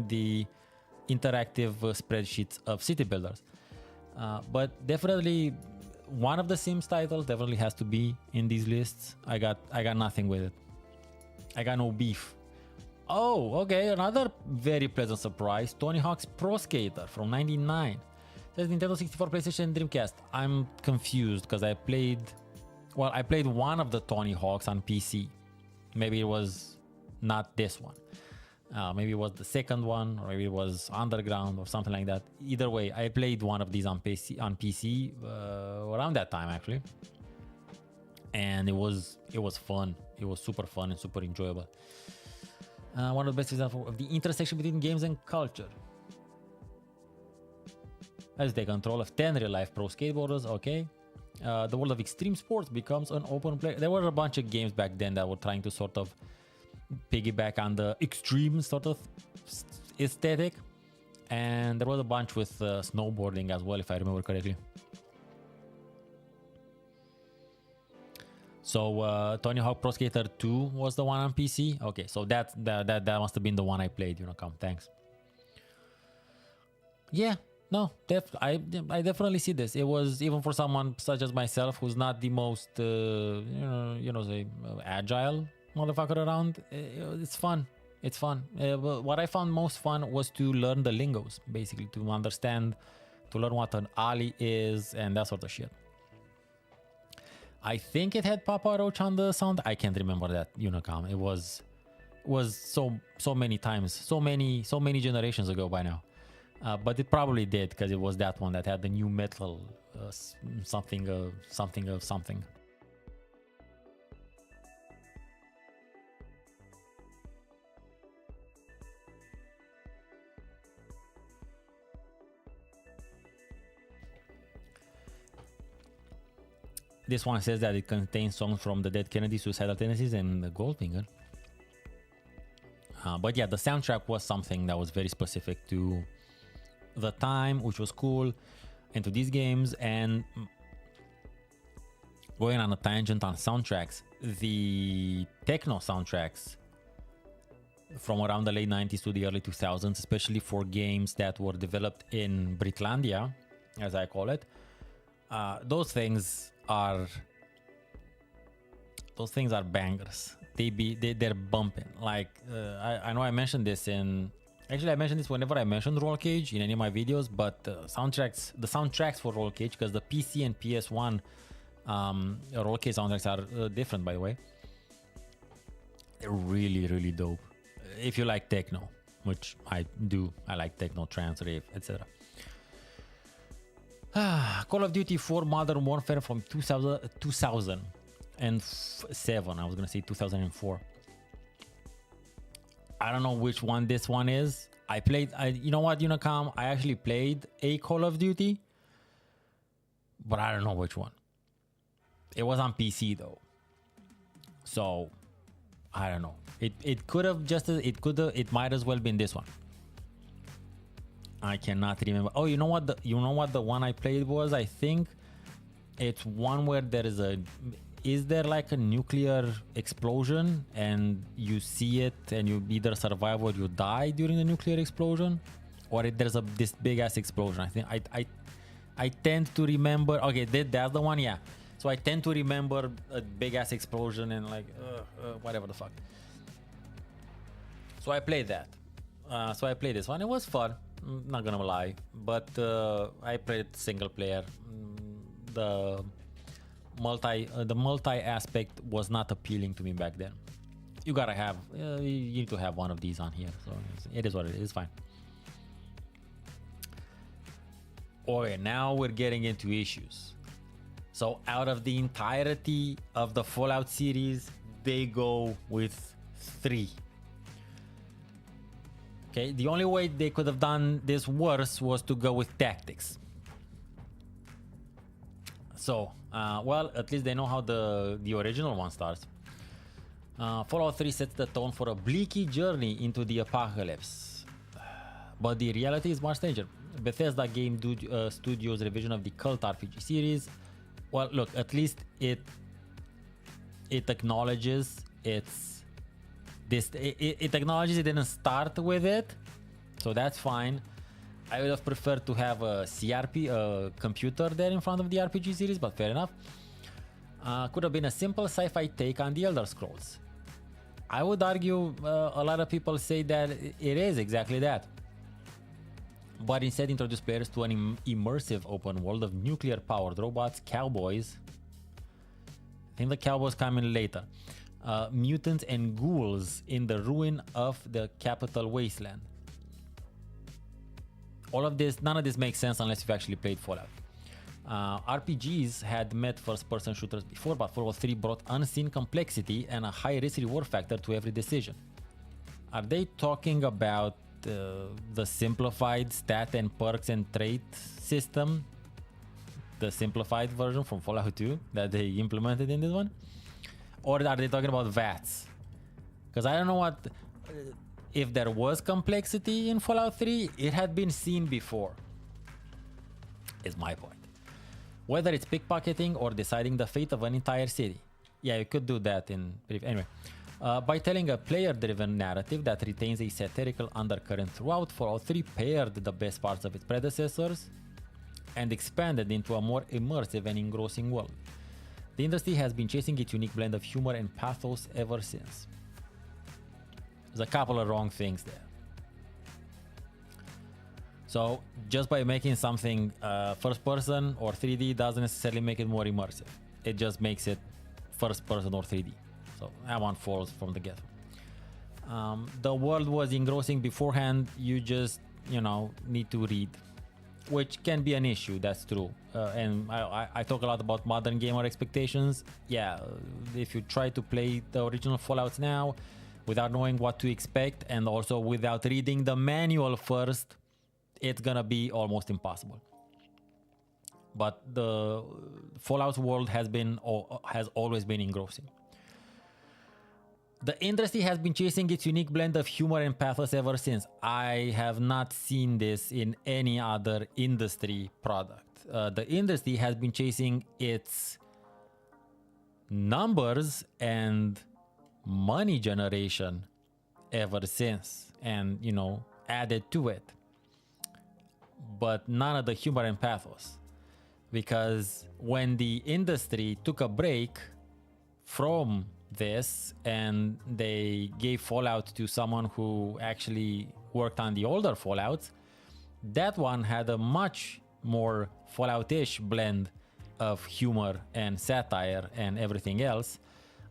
the interactive spreadsheets of city builders. But definitely one of the Sims titles definitely has to be in these lists. I got nothing with it. I got no beef. Oh, okay, another very pleasant surprise. Tony Hawk's Pro Skater from '99. Says Nintendo 64, PlayStation, Dreamcast. I'm confused because I played one of the Tony Hawks on PC.Maybe it was not this one. Maybe it was the second one, or maybe it was Underground or something like that. Either way, I played one of these on PC around that time actually, and it was fun. It was super fun and super enjoyable. One of the best examples of the intersection between games and culture. As you take control of 10 real-life pro skateboarders, okay. The world of extreme sports becomes an open play. There were a bunch of games back then that were trying to sort of piggyback on the extreme sort of aesthetic, and there was a bunch with snowboarding as well, if I remember correctly. So Tony Hawk Pro Skater 2 was the one on PC. Okay, so that must have been the one I played. Thanks. Yeah. No, I definitely see this. It was, even for someone such as myself who's not the most, agile motherfucker around, it's fun. It's fun. What I found most fun was to learn the lingos, basically, to understand, to learn what an ollie is and that sort of shit. I think it had Papa Roach on the sound. I can't remember that, Unicom. It was so many times, so many generations ago by now. But it probably did, because it was that one that had the new metal something. This one says that it contains songs from the Dead Kennedy, Suicidal Tendencies, and Goldfinger. But yeah, the soundtrack was something that was very specific to the time, which was cool, and to these games. And going on a tangent on soundtracks, the techno soundtracks from around the late 90s to the early 2000s, especially for games that were developed in Britlandia, as I call it, those things are bangers. They're bumping. Like I know I mentioned this in. Actually, I mentioned this whenever I mentioned Roll Cage in any of my videos, but the soundtracks for Roll Cage, because the PC and PS1 Roll Cage soundtracks are different, by the way. They're really, really dope. If you like techno, which I do, I like techno, trance, rave, etc. Call of Duty 4 Modern Warfare from 2007. I was gonna say 2004. I don't know which one this one is. You know what, Unicom? I actually played a Call of Duty, but I don't know which one. It was on PC though, so I don't know. It might as well been this one. I cannot remember. Oh, you know what the one I played was? I think it's one where there is is there like a nuclear explosion and you see it and you either survive or you die during the nuclear explosion, or there's this big ass explosion? I think I tend to remember. Okay, that's the one. Yeah. So I tend to remember a big ass explosion and like whatever the fuck. So I played that. So I played this one. It was fun. Not gonna lie, but I played single player. The multi aspect was not appealing to me back then. You gotta have you need to have one of these on here, so it is what it is. It's fine. Okay, now we're getting into issues. So out of the entirety of the Fallout series, they go with 3. Okay, the only way they could have done this worse was to go with tactics. So, well, at least they know how the original one starts. Fallout 3 sets the tone for a bleaky journey into the apocalypse. But the reality is much stranger. Bethesda Game Studios' revision of the cult RPG series. Well, look, at least it acknowledges it acknowledges it didn't start with it, so that's fine. I would have preferred to have a computer there in front of the RPG series, but fair enough. Could have been a simple sci-fi take on the Elder Scrolls. I would argue a lot of people say that it is exactly that, but instead introduce players to an immersive open world of nuclear-powered robots, cowboys. I think the cowboys come in later. Mutants and ghouls in the ruin of the capital wasteland. All of this, none of this makes sense unless you've actually played Fallout. RPGs had met first-person shooters before, but Fallout 3 brought unseen complexity and a high risk-reward factor to every decision. Are they talking about the simplified stat and perks and trait system? The simplified version from Fallout 2 that they implemented in this one? Or are they talking about VATs? Because I don't know what... if there was complexity in Fallout 3, it had been seen before. Is my point. Whether it's pickpocketing or deciding the fate of an entire city. Yeah, you could do that in... Anyway. By telling a player-driven narrative that retains a satirical undercurrent throughout, Fallout 3 paired the best parts of its predecessors and expanded into a more immersive and engrossing world. The industry has been chasing its unique blend of humor and pathos ever since. There's a couple of wrong things there. So just by making something first person or 3D doesn't necessarily make it more immersive. It just makes it first person or 3D. So that one falls from the get-go. The world was engrossing beforehand. You just, need to read, which can be an issue. That's true. And I talk a lot about modern gamer expectations. Yeah, if you try to play the original Fallouts now without knowing what to expect and also without reading the manual first, it's gonna be almost impossible. But the Fallout world has always been engrossing. The industry has been chasing its unique blend of humor and pathos ever since. I have not seen this in any other industry product. The industry has been chasing its numbers and money generation ever since, and added to it, but none of the humor and pathos. Because when the industry took a break from this and they gave Fallout to someone who actually worked on the older Fallouts, that one had a much more Fallout-ish blend of humor and satire and everything else,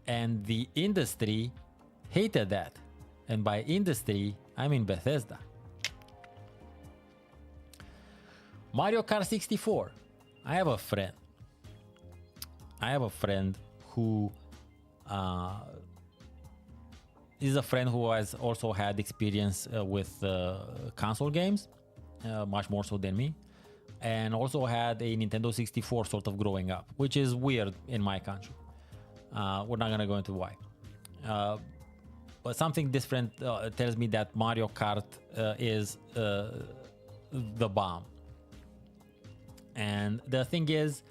and the industry hated that. And by industry, I mean Bethesda. Mario Kart 64. I have a friend who is a friend who has also had experience with console games, much more so than me, and also had a Nintendo 64 sort of growing up, which is weird in my country. We're not gonna go into why. But something different tells me that Mario Kart is the bomb. And the thing is,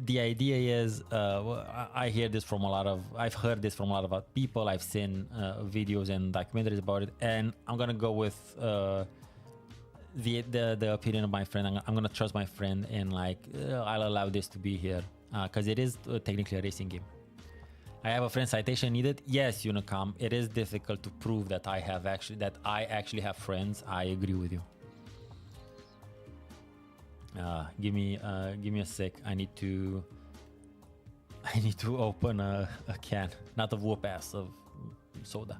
the idea is, I hear this from a lot of, I've heard this from a lot of people. I've seen videos and documentaries about it, and I'm gonna go with the opinion of my friend. I'm gonna trust my friend, and like I'll allow this to be here because it is technically a racing game. I have a friend, citation needed. Yes, Unicom, it is difficult to prove that I actually have friends. I agree with you. Give me a sec. I need to open a can, not of whoop ass, of soda.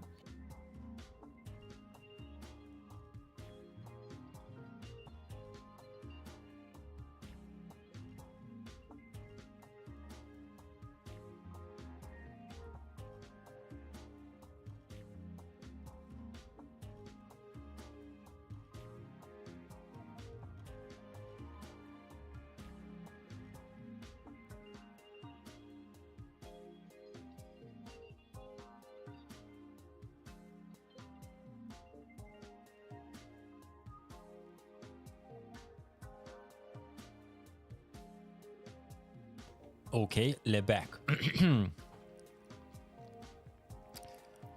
Okay, le back.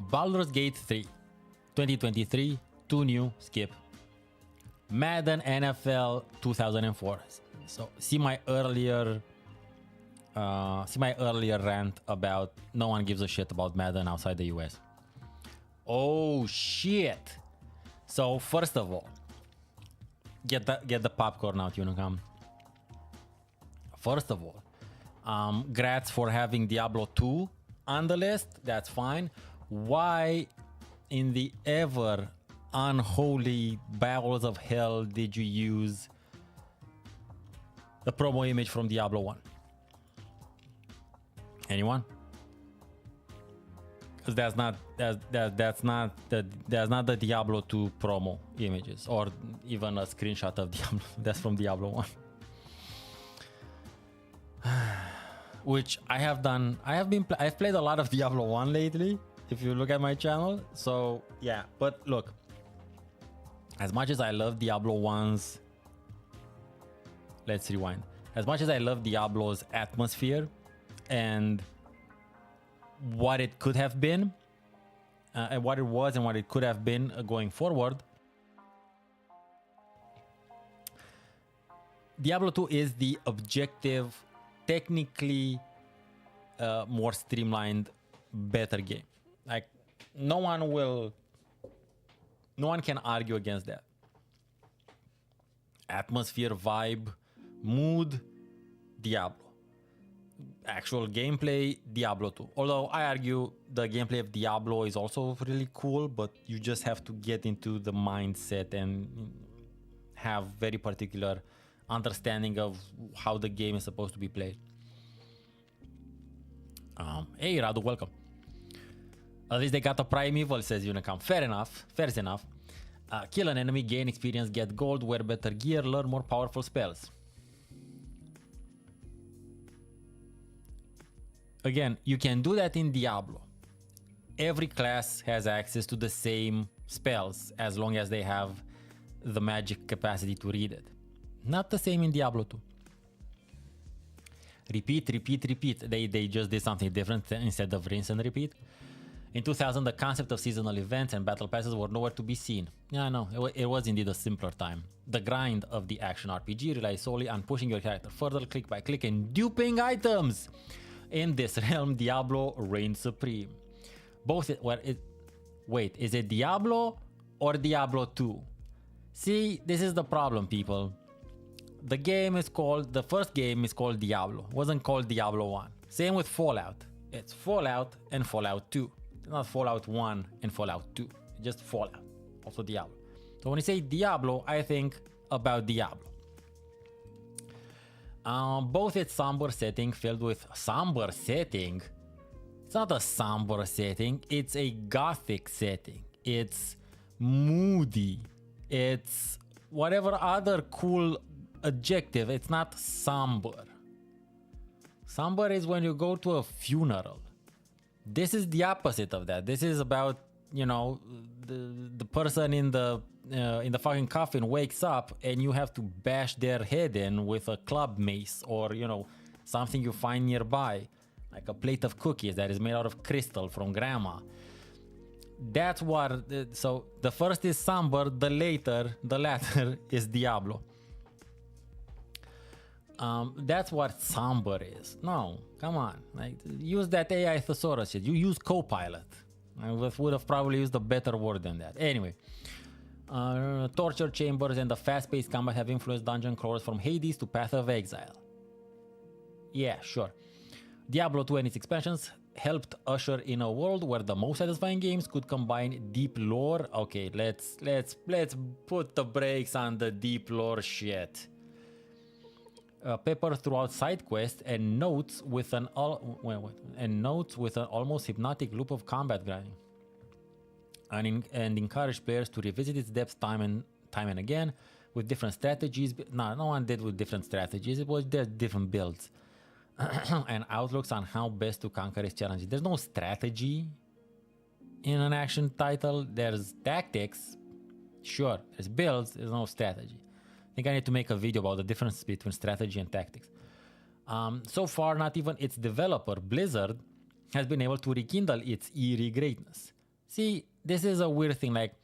Baldur's Gate 3, 2023, 2 new, skip. Madden NFL 2004. So see my earlier rant about no one gives a shit about Madden outside the US. Oh shit. So first of all, get the popcorn out, Unicom. First of all, grats for having Diablo 2 on the list. That's fine. Why in the ever unholy bowels of hell did you use the promo image from Diablo 1? Anyone? Because that's not the Diablo 2 promo images, or even a screenshot of Diablo. That's from Diablo 1. Which I've played a lot of Diablo 1 lately, if you look at my channel. So yeah, but look, as much as I love Diablo 1's, let's rewind. As much as I love Diablo's atmosphere and what it could have been, and what it was and what it could have been going forward, Diablo 2 is the objective, technically more streamlined, better game. Like no one can argue against that. Atmosphere, vibe, mood, Diablo. Actual gameplay, Diablo 2. Although I argue the gameplay of Diablo is also really cool, but you just have to get into the mindset and have very particular understanding of how the game is supposed to be played. Hey Radu, welcome. At least they got a primeval, says Unicom. Fair enough. Kill an enemy, gain experience, get gold, wear better gear, learn more powerful spells. Again, you can do that in Diablo. Every class has access to the same spells as long as they have the magic capacity to read it. Not the same in Diablo 2. Repeat. They just did something different instead of rinse and repeat. In 2000, the concept of seasonal events and battle passes were nowhere to be seen. Yeah, no, it was indeed a simpler time. The grind of the action RPG relies solely on pushing your character further click by click and duping items. In this realm, Diablo reigns supreme. Wait, is it Diablo or Diablo 2? See, this is the problem, people. The first game is called Diablo. It wasn't called Diablo 1. Same with Fallout. It's Fallout and Fallout 2. It's not Fallout 1 and Fallout 2. It's just Fallout. Also Diablo. So when you say Diablo, I think about Diablo. Both its somber setting filled with somber setting. It's not a somber setting. It's a gothic setting. It's moody. It's whatever other cool adjective. It's not somber. Somber is when you go to a funeral. This is the opposite of that. This is about, the person in the fucking coffin wakes up and you have to bash their head in with a club mace, or something you find nearby, like a plate of cookies that is made out of crystal from grandma. That's what, so the first is Somber, the latter is Diablo. That's what Somber is. No, come on, like use that AI thesaurus shit. You use Copilot. I would have probably used a better word than that. Anyway, torture chambers and the fast-paced combat have influenced dungeon crawlers from Hades to Path of Exile. Yeah, sure. Diablo 2 and its expansions helped usher in a world where the most satisfying games could combine deep lore. Okay, let's put the brakes on the deep lore shit. Peppered throughout side quests and notes with an almost hypnotic loop of combat grinding, and encourage players to revisit its depths time and again with different strategies. No one did with different strategies. It was just different builds and outlooks on how best to conquer its challenges. There's no strategy in an action title. There's tactics, sure. There's builds. There's no strategy. I think I need to make a video about the difference between strategy and tactics. So far, not even its developer, Blizzard, has been able to rekindle its eerie greatness. See, this is a weird thing. Like,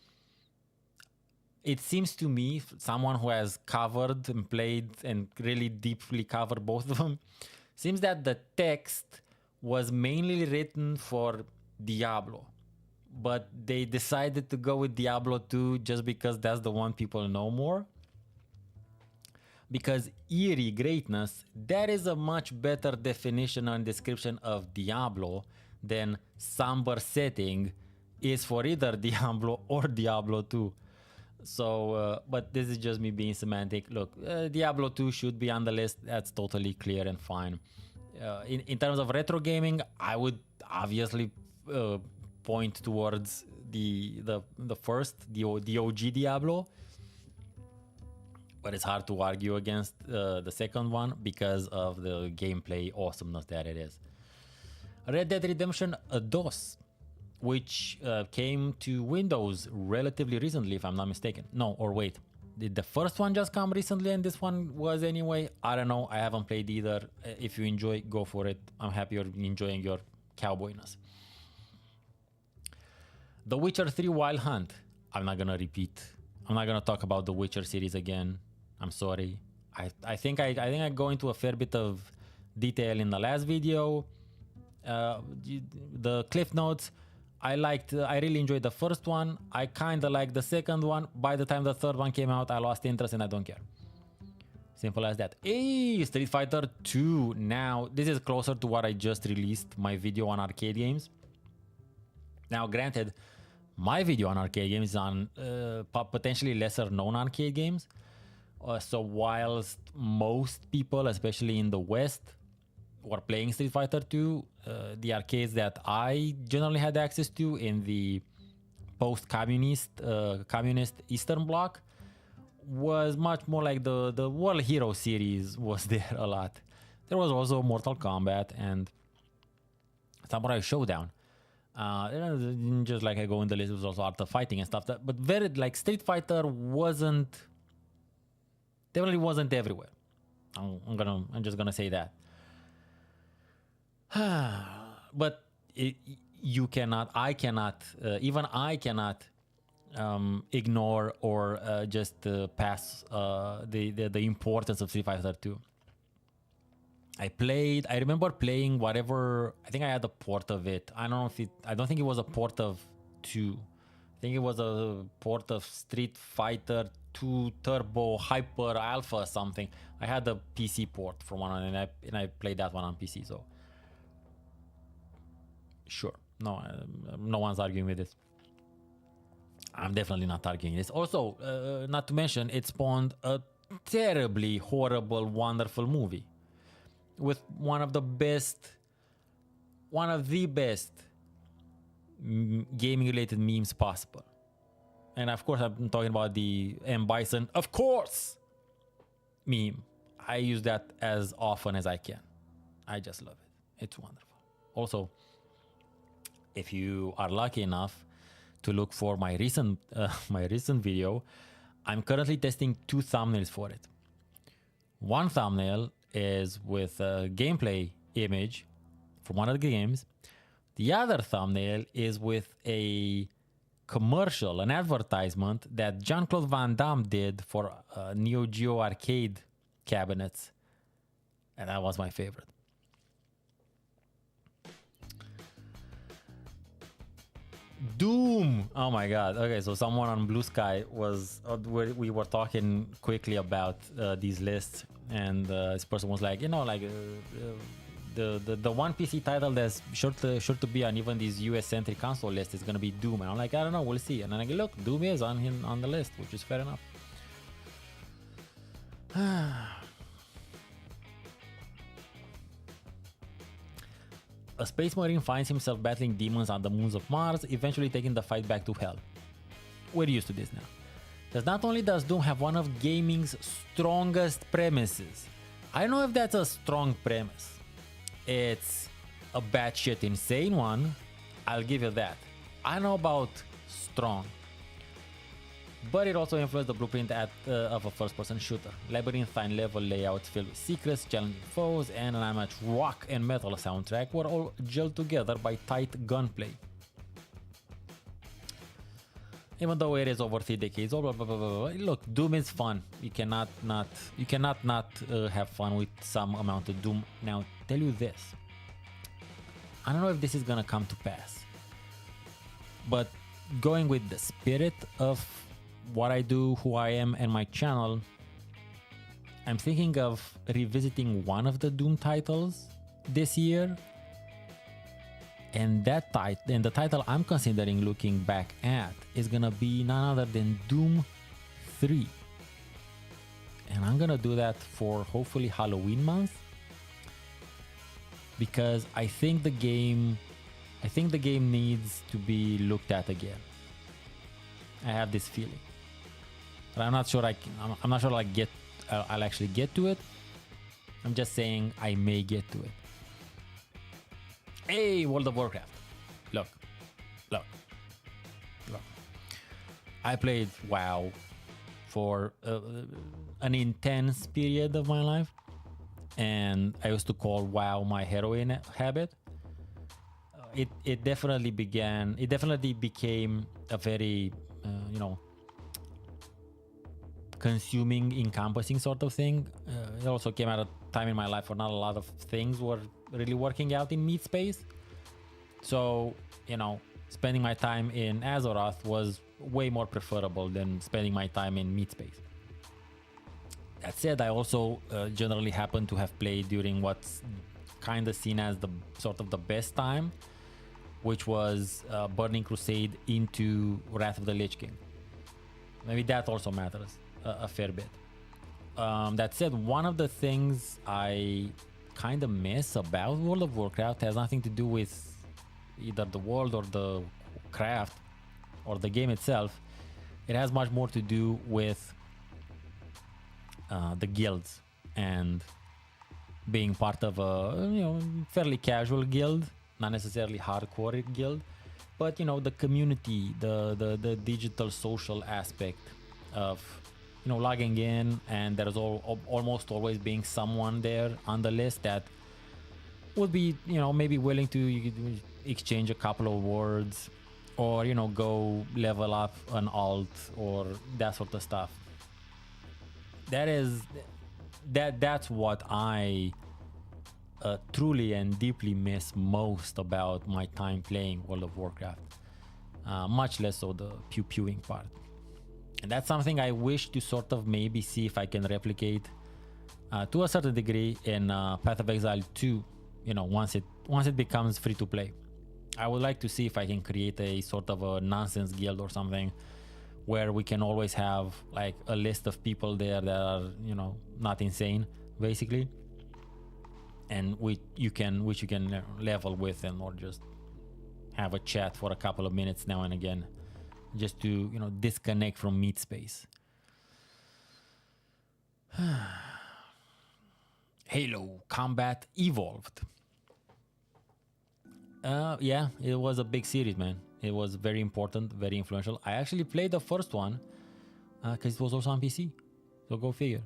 it seems to me, someone who has covered and played and really deeply covered both of them, seems that the text was mainly written for Diablo, but they decided to go with Diablo 2 just because that's the one people know more. Because eerie greatness, that is a much better definition and description of Diablo than somber setting is for either Diablo or Diablo 2. So, but this is just me being semantic. Look, Diablo 2 should be on the list. That's totally clear and fine. In terms of retro gaming, I would obviously point towards the OG Diablo. But it's hard to argue against the second one because of the gameplay awesomeness that it is. Red Dead Redemption DOS, which came to Windows relatively recently, if I'm not mistaken. No, or wait, did the first one just come recently and this one was anyway? I don't know. I haven't played either. If you enjoy, go for it. I'm happy you're enjoying your cowboyness. The Witcher 3 Wild Hunt. I'm not gonna repeat. I'm not gonna talk about the Witcher series again. I'm sorry. I think I go into a fair bit of detail in the last video. The cliff notes. I really enjoyed the first one. I kind of liked the second one. By the time the third one came out, I lost interest and I don't care. Simple as that. Hey, Street Fighter 2. Now, this is closer to what I just released, my video on arcade games. Now, granted, my video on arcade games is on potentially lesser known arcade games. So whilst most people, especially in the West, were playing Street Fighter 2, the arcades that I generally had access to in the post-communist Eastern Bloc was much more like the World Hero series was there a lot. There was also Mortal Kombat and Samurai Showdown. Just like I go in the list, it was also Art of Fighting and stuff. But very like Street Fighter definitely wasn't everywhere. I'm just gonna say that. But I cannot ignore or just pass the importance of Street Fighter 2. I remember playing whatever. I think I had a port of it. I don't think it was a port of 2. I think it was a port of Street Fighter 2 Turbo Hyper Alpha something. I had a PC port for one and I played that one on PC. So sure, no one's arguing with this. I'm definitely not arguing this. Also, not to mention, it spawned a terribly horrible, wonderful movie with one of the best gaming related memes possible. And of course, I'm talking about the M. Bison, of course, meme. I use that as often as I can. I just love it. It's wonderful. Also, if you are lucky enough to look for my recent video, I'm currently testing 2 thumbnails for it. One thumbnail is with a gameplay image from one of the games. The other thumbnail is with a commercial, an advertisement that Jean-Claude Van Damme did for Neo Geo arcade cabinets. And that was my favorite. Doom. Oh my god. Okay, so someone on Blue Sky was we were talking quickly about these lists, and this person was like, you know, like the one PC title that's sure to be on even these US centric console list is gonna be Doom. And I'm like, I don't know, we'll see. And then I go, look, Doom is on the list, which is fair enough. A space marine finds himself battling demons on the moons of Mars, eventually taking the fight back to Hell. We're used to this now. Because not only does Doom have one of gaming's strongest premises, I don't know if that's a strong premise. It's a batshit insane one, I'll give you that. I know about strong. But it also influenced the blueprint of a first-person shooter. Labyrinthine level layouts filled with secrets, challenging foes, and an unmatched rock and metal soundtrack were all gelled together by tight gunplay. Even though it is over 3 decades old, look, Doom is fun. You cannot not have fun with some amount of Doom. Now, tell you this. I don't know if this is gonna come to pass, but going with the spirit of what I do, who I am, and my channel, I'm thinking of revisiting one of the Doom titles this year, and the title I'm considering looking back at is gonna be none other than Doom 3, and I'm gonna do that for hopefully Halloween month, because I think the game needs to be looked at again. I have this feeling. But I'm not sure I'll actually get to it. I'm just saying I may get to it. Hey, World of Warcraft. Look. I played WoW for an intense period of my life, and I used to call WoW my heroin habit. It definitely became a very consuming, encompassing sort of thing. It also came at a time in my life where not a lot of things were really working out in meat space. So, spending my time in Azeroth was way more preferable than spending my time in meat space. That said, I also generally happen to have played during what's kind of seen as the sort of the best time, which was Burning Crusade into Wrath of the Lich King. Maybe that also matters a fair bit. That said, one of the things I kind of miss about World of Warcraft has nothing to do with either the world or the craft or the game itself. It has much more to do with the guilds and being part of a fairly casual guild, not necessarily hardcore guild, but the community, the digital social aspect of logging in, and there's almost always being someone there on the list that would be maybe willing to exchange a couple of words, or go level up an alt or that sort of stuff. That's what I truly and deeply miss most about my time playing World of Warcraft, much less so the pew-pewing part. And that's something I wish to sort of maybe see if I can replicate to a certain degree in Path of Exile 2, once it becomes free to play. I would like to see if I can create a sort of a nonsense guild or something where we can always have like a list of people there that are not insane basically, and which you can level with, and or just have a chat for a couple of minutes now and again, just to disconnect from meat space. Halo Combat Evolved. Yeah, it was a big series, man. It was very important, very influential. I actually played the first one because it was also on PC, so go figure.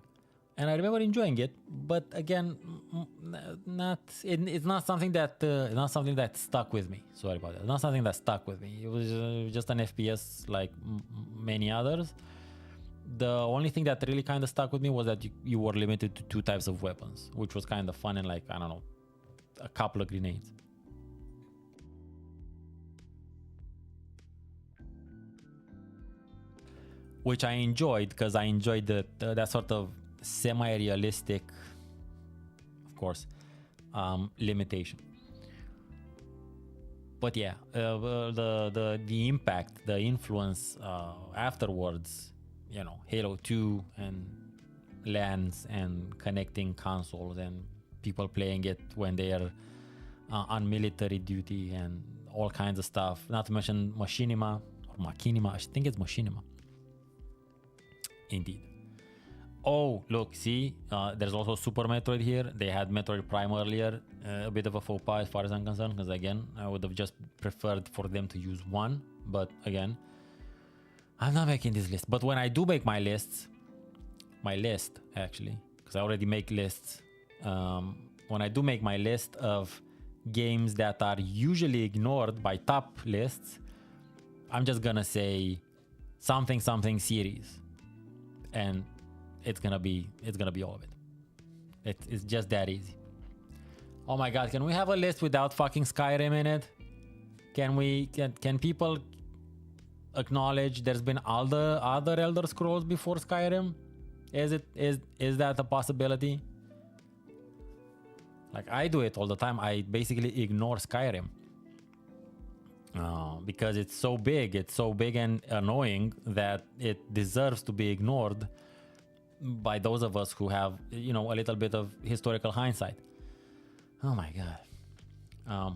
and I remember enjoying it. But again, it's not something that stuck with me. Sorry about that. Not something that stuck with me. It was just an FPS like many others. The only thing that really kind of stuck with me was that you were limited to 2 types of weapons, which was kind of fun, and like, I don't know, a couple of grenades. Which I enjoyed, because I enjoyed that sort of semi-realistic, of course, limitation. But yeah, the impact, the influence afterwards, you know, Halo 2 and LANs and connecting consoles and people playing it when they are on military duty and all kinds of stuff. Not to mention Machinima or Machinima. I think it's Machinima. Indeed. Oh, look, see, there's also Super Metroid here. They had Metroid Prime earlier. A bit of a faux pas as far as I'm concerned, because again, I would have just preferred for them to use one. But again, I'm not making this list. But when I do make my list actually, because I already make lists. When I do make my list of games that are usually ignored by top lists, I'm just gonna say something series, and it's gonna be all of it. It's just that easy. Oh my god, can we have a list without fucking Skyrim in it? Can people acknowledge there's been other Elder Scrolls before Skyrim? Is that a possibility? Like, I do it all the time. I basically ignore Skyrim because it's so big and annoying that it deserves to be ignored by those of us who have, you know, a little bit of historical hindsight. Oh my god.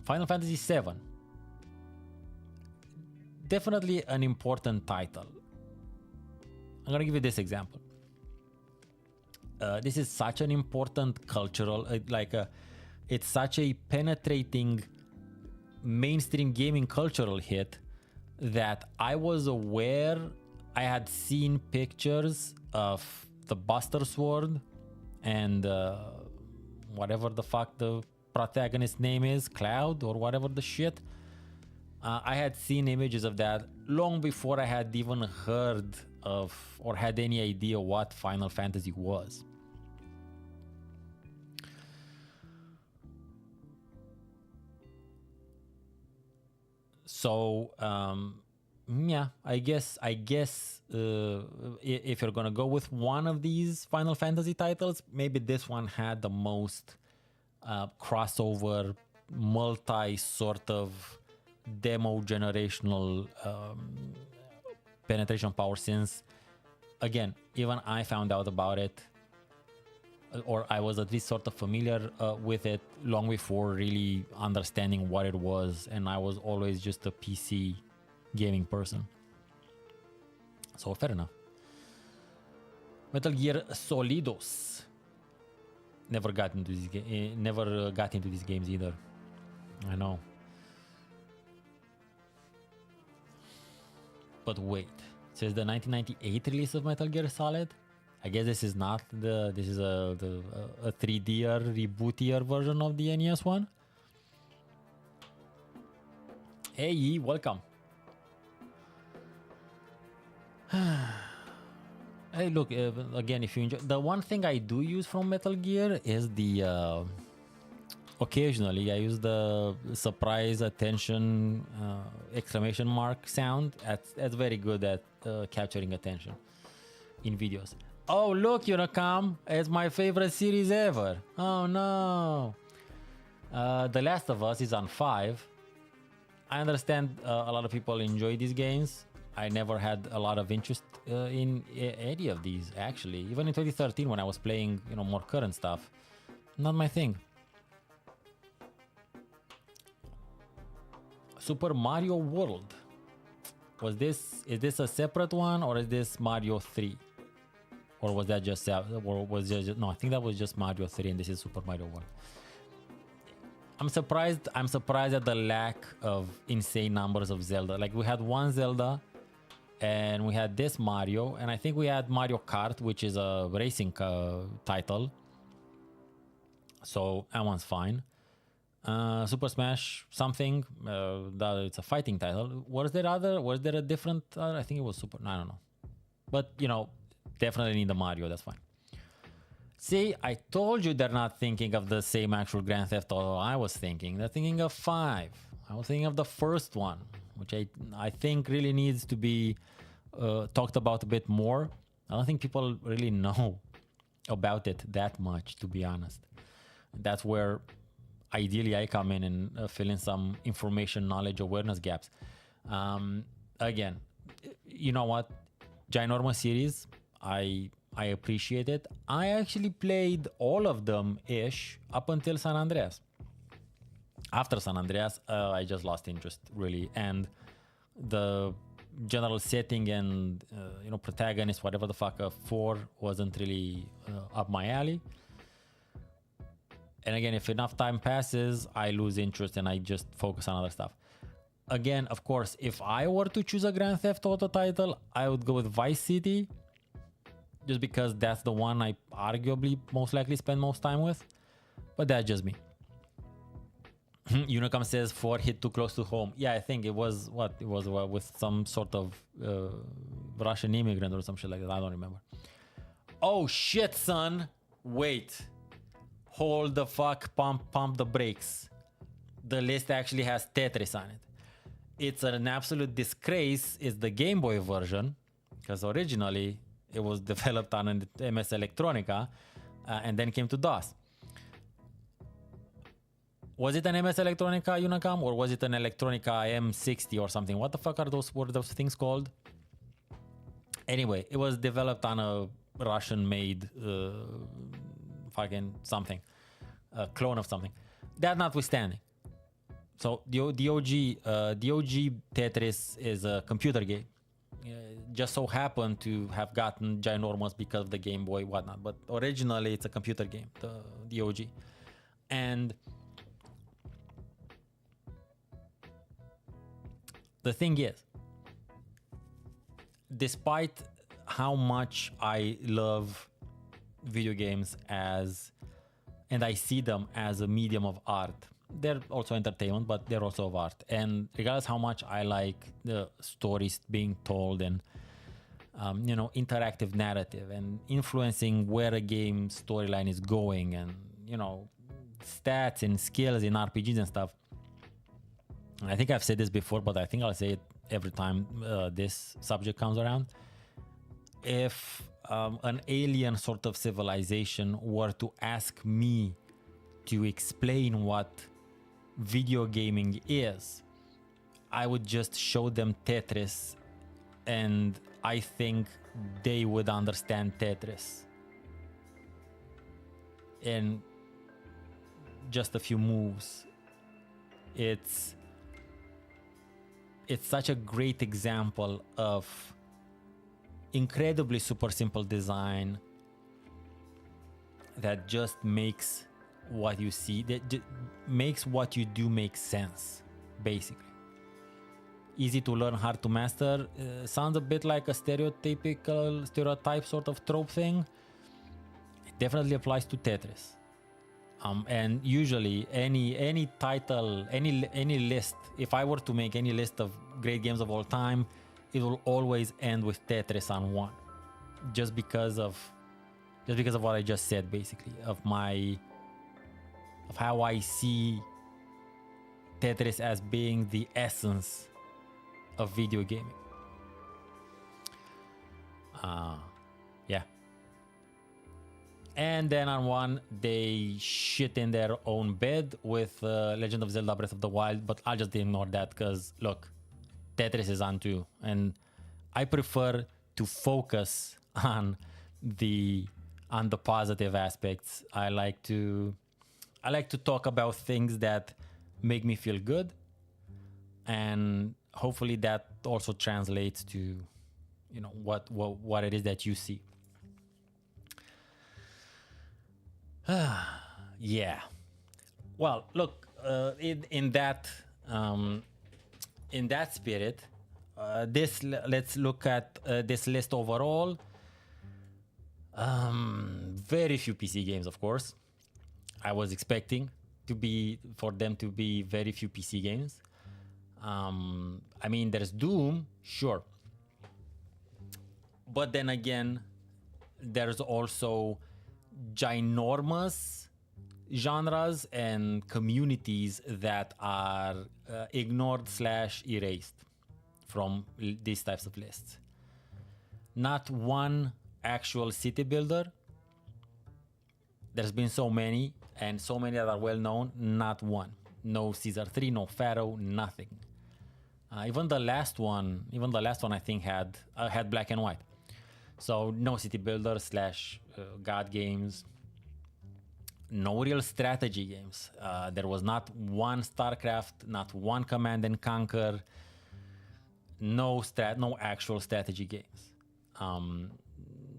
Final Fantasy VII. Definitely an important title. I'm gonna give you this example. This is such an important cultural, it's such a penetrating mainstream gaming cultural hit that I was aware. I had seen pictures of the Buster Sword and whatever the fuck the protagonist's name is, Cloud or whatever the shit. I had seen images of that long before I had even heard of or had any idea what Final Fantasy was. So yeah, I guess if you're gonna go with one of these Final Fantasy titles, maybe this one had the most crossover, multi sort of demo generational penetration power, since again, even I found out about it, or I was at least sort of familiar with it long before really understanding what it was, and I was always just a PC gaming person. So fair enough. Metal Gear Solidos. Never got into these games either. I know. But wait, it says the 1998 release of Metal Gear Solid. I guess this is not this is a 3D-er, rebootier version of the NES one. Hey, welcome. Hey, look, again, if you enjoy, the one thing I do use from Metal Gear is the occasionally I use the surprise, attention, exclamation mark sound. That's very good at capturing attention in videos. Oh, look, Unicom, it's my favorite series ever. Oh no. The Last of Us is on 5. I understand a lot of people enjoy these games. I never had a lot of interest in any of these, actually. Even in 2013 when I was playing, you know, more current stuff. Not my thing. Super Mario World. Is this a separate one, or is this Mario 3? Or was that just no, I think that was just Mario 3 and this is Super Mario World. I'm surprised at the lack of insane numbers of Zelda. Like, we had one Zelda and we had this Mario, and I think we had Mario Kart, which is a racing title. So that one's fine. Super Smash something, that it's a fighting title. Was there a different, I think it was Super, I don't know. But, you know, definitely need the Mario, that's fine. See, I told you they're not thinking of the same actual Grand Theft Auto I was thinking. They're thinking of 5. I was thinking of the first one, which I think really needs to be talked about a bit more. I don't think people really know about it that much, to be honest. That's where ideally I come in and fill in some information, knowledge, awareness gaps. Again, you know what? Ginormous series, I appreciate it. I actually played all of them-ish up until San Andreas. After San Andreas, I just lost interest, really. And the general setting and, you know, protagonist, whatever the fuck, 4 wasn't really up my alley. And again, if enough time passes, I lose interest and I just focus on other stuff. Again, of course, if I were to choose a Grand Theft Auto title, I would go with Vice City, just because that's the one I arguably most likely spend most time with. But that's just me. Unicom says 4 hit too close to home. Yeah, I think it was what? It was with some sort of Russian immigrant or some shit like that. I don't remember. Oh shit, son. Wait. Hold the fuck, pump the brakes. The list actually has Tetris on it. It's an absolute disgrace. It's the Game Boy version, because originally it was developed on an MS Electronica and then came to DOS. Was it an MS Electronica Unicom, or was it an Electronica M60 or something? What the fuck were those things called? Anyway, it was developed on a Russian-made fucking something, a clone of something. That notwithstanding, so the OG Tetris is a computer game. Just so happened to have gotten ginormous because of the Game Boy, whatnot. But originally, it's a computer game, the OG, and the thing is, despite how much I love video games and I see them as a medium of art, they're also entertainment, but they're also of art. And regardless how much I like the stories being told and you know, interactive narrative and influencing where a game storyline is going, and you know, stats and skills in RPGs and stuff. I think I've said this before, but I think I'll say it every time this subject comes around. If an alien sort of civilization were to ask me to explain what video gaming is, I would just show them Tetris, and I think they would understand Tetris in just a few moves. It's such a great example of incredibly super simple design that just makes what you see, that makes what you do make sense, basically. Easy to learn, hard to master. Sounds a bit like a stereotype sort of trope thing. It definitely applies to Tetris. And usually any title, any list, if I were to make any list of great games of all time, it will always end with Tetris on one, just because of what I just said, basically, of how I see Tetris as being the essence of video gaming. Yeah. And then on one, they shit in their own bed with Legend of Zelda Breath of the Wild, but I'll just ignore that because, look, Tetris is on too. And I prefer to focus on the positive aspects. I like to talk about things that make me feel good, and hopefully that also translates to, you know, what it is that you see. Yeah. Well, look, in that spirit, let's look at this list overall. Very few PC games, of course. I was expecting for them to be very few PC games. I mean, there's Doom, sure, but then again, there's also ginormous genres and communities that are ignored / erased from these types of lists. Not one actual city builder. There's been so many, and so many that are well known. Not one. No Caesar 3, no Pharaoh, nothing. Even the last one I think had black and white. So no city builder / god games. No real strategy games. There was not one StarCraft, not one Command and Conquer. No actual strategy games.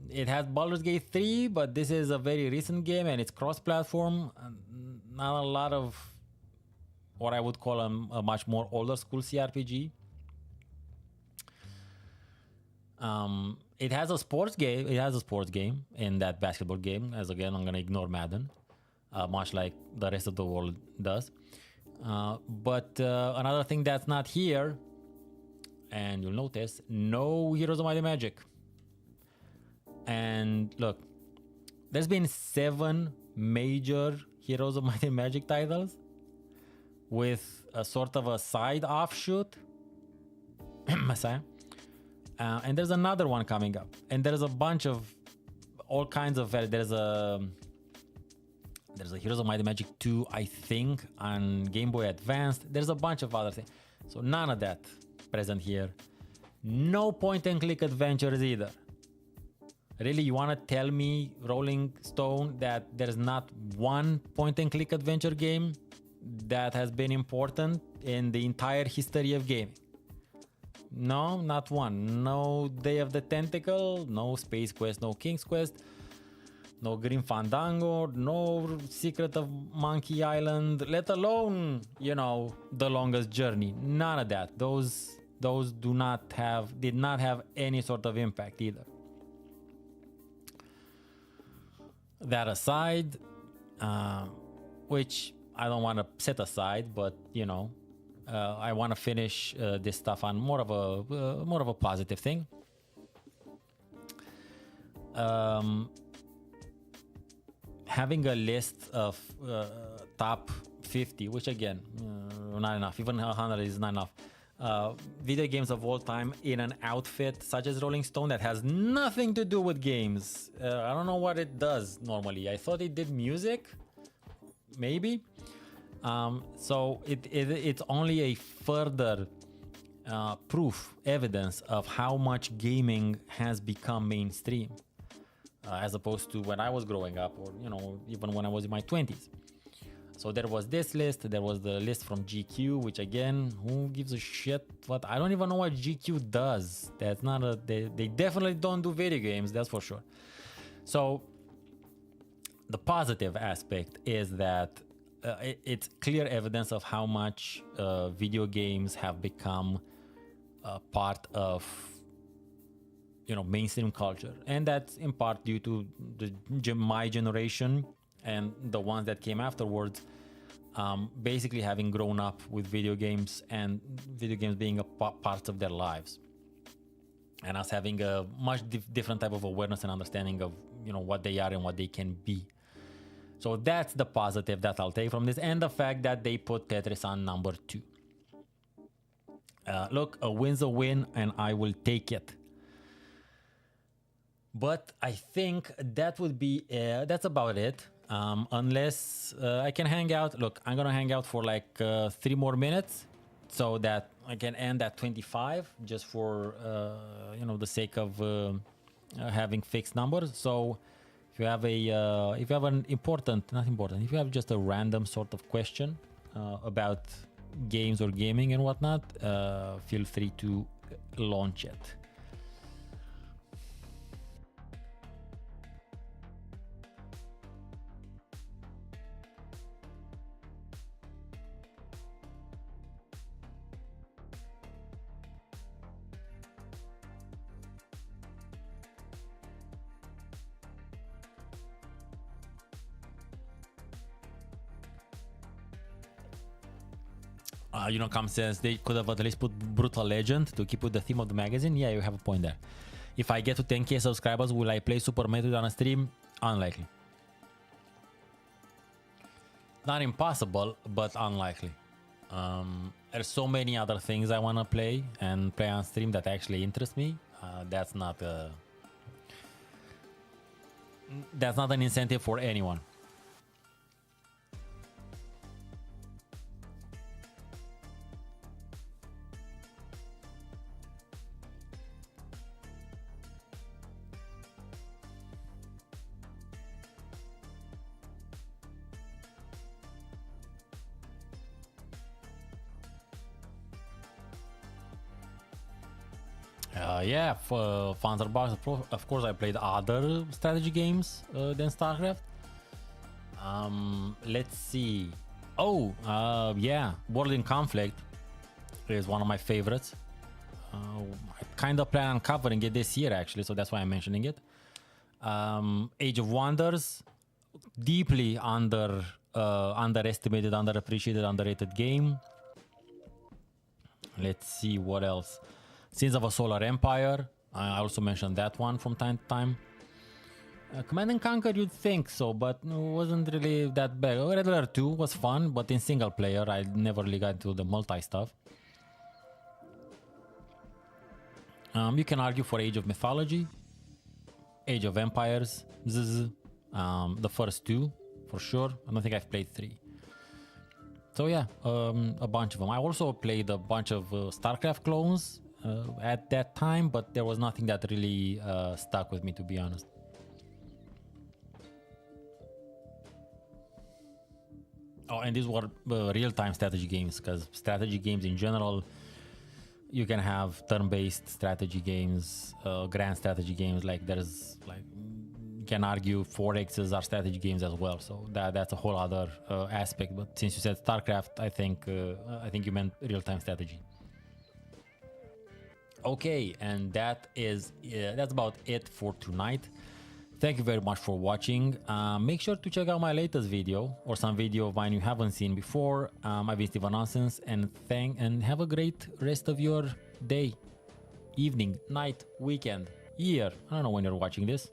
It has Baldur's Gate 3, but this is a very recent game and it's cross-platform. Not a lot of what I would call a much more older school CRPG. It has a sports game. It has a sports game in that basketball game. As again, I'm gonna ignore Madden, much like the rest of the world does. But another thing that's not here, and you'll notice, no Heroes of Might and Magic. And look, there's been 7 major Heroes of Might and Magic titles with a sort of a side offshoot, Messiah. And there's another one coming up, and there's a bunch of all kinds of. There's a Heroes of Might and Magic 2, I think, on Game Boy Advanced. There's a bunch of other things, so none of that present here. No point and click adventures either. Really, you want to tell me, Rolling Stone, that there's not one point and click adventure game that has been important in the entire history of gaming? No, not one. No Day of the Tentacle, no Space Quest, no King's Quest, no Grim Fandango, no Secret of Monkey Island, let alone, The Longest Journey. None of that. Those did not have any sort of impact either. That aside, which I don't want to set aside, but I want to finish this stuff on more of a positive thing. Having a list of top 50, which again, not enough. Even 100 is not enough. Video games of all time in an outfit such as Rolling Stone that has nothing to do with games. I don't know what it does normally. I thought it did music, maybe. So it's only a further evidence of how much gaming has become mainstream, as opposed to when I was growing up, or even when I was in my 20s. So there was this list. There was the list from GQ, which again, who gives a shit? What? I don't even know what GQ does. That's not they definitely don't do video games. That's for sure. So the positive aspect is that it's clear evidence of how much video games have become part of mainstream culture, and that's in part due to my generation and the ones that came afterwards, basically having grown up with video games and video games being a part of their lives, and us having a much different type of awareness and understanding of what they are and what they can be. So that's the positive that I'll take from this, and the fact that they put Tetris on number 2. Look, a win's a win, and I will take it. But I think that would be that's about it. Unless I can hang out. Look, I'm gonna hang out for like 3 more minutes, so that I can end at 25, just for the sake of having fixed numbers. So if you have if you have just a random sort of question about games or gaming and whatnot, feel free to launch it. You know, come says they could have at least put Brutal Legend to keep with the theme of the magazine. Yeah, you have a point there. If I get to 10k subscribers, will I play Super Metroid on a stream? Unlikely. Not impossible, but unlikely. There's so many other things I want to play and play on stream that actually interest me. That's not an incentive for anyone. Yeah, for Fanzerbox, of course, I played other strategy games than StarCraft. Let's see. Oh, yeah, World in Conflict is one of my favorites. I kind of plan on covering it this year, actually, so that's why I'm mentioning it. Age of Wonders, deeply underestimated, underappreciated, underrated game. Let's see what else. Sins of a Solar Empire. I also mentioned that one from time to time. Command & Conquer, you'd think so, but it wasn't really that bad. Red Alert 2 was fun, but in single player, I never really got into the multi stuff. You can argue for Age of Mythology, Age of Empires, the first two, for sure. I don't think I've played 3. So yeah, a bunch of them. I also played a bunch of StarCraft clones at that time, but there was nothing that really stuck with me, to be honest. Oh, and these were real-time strategy games, because strategy games in general, you can have turn-based strategy games, grand strategy games. Like there's like, you can argue 4Xs are strategy games as well. So that's a whole other aspect. But since you said StarCraft, I think you meant real-time strategy. Okay, and that's about it for tonight. Thank you very much for watching. Make sure to check out my latest video or some video of mine you haven't seen before. I've been Steven Nonsense, and have a great rest of your day, evening, night, weekend, year. I don't know when you're watching this.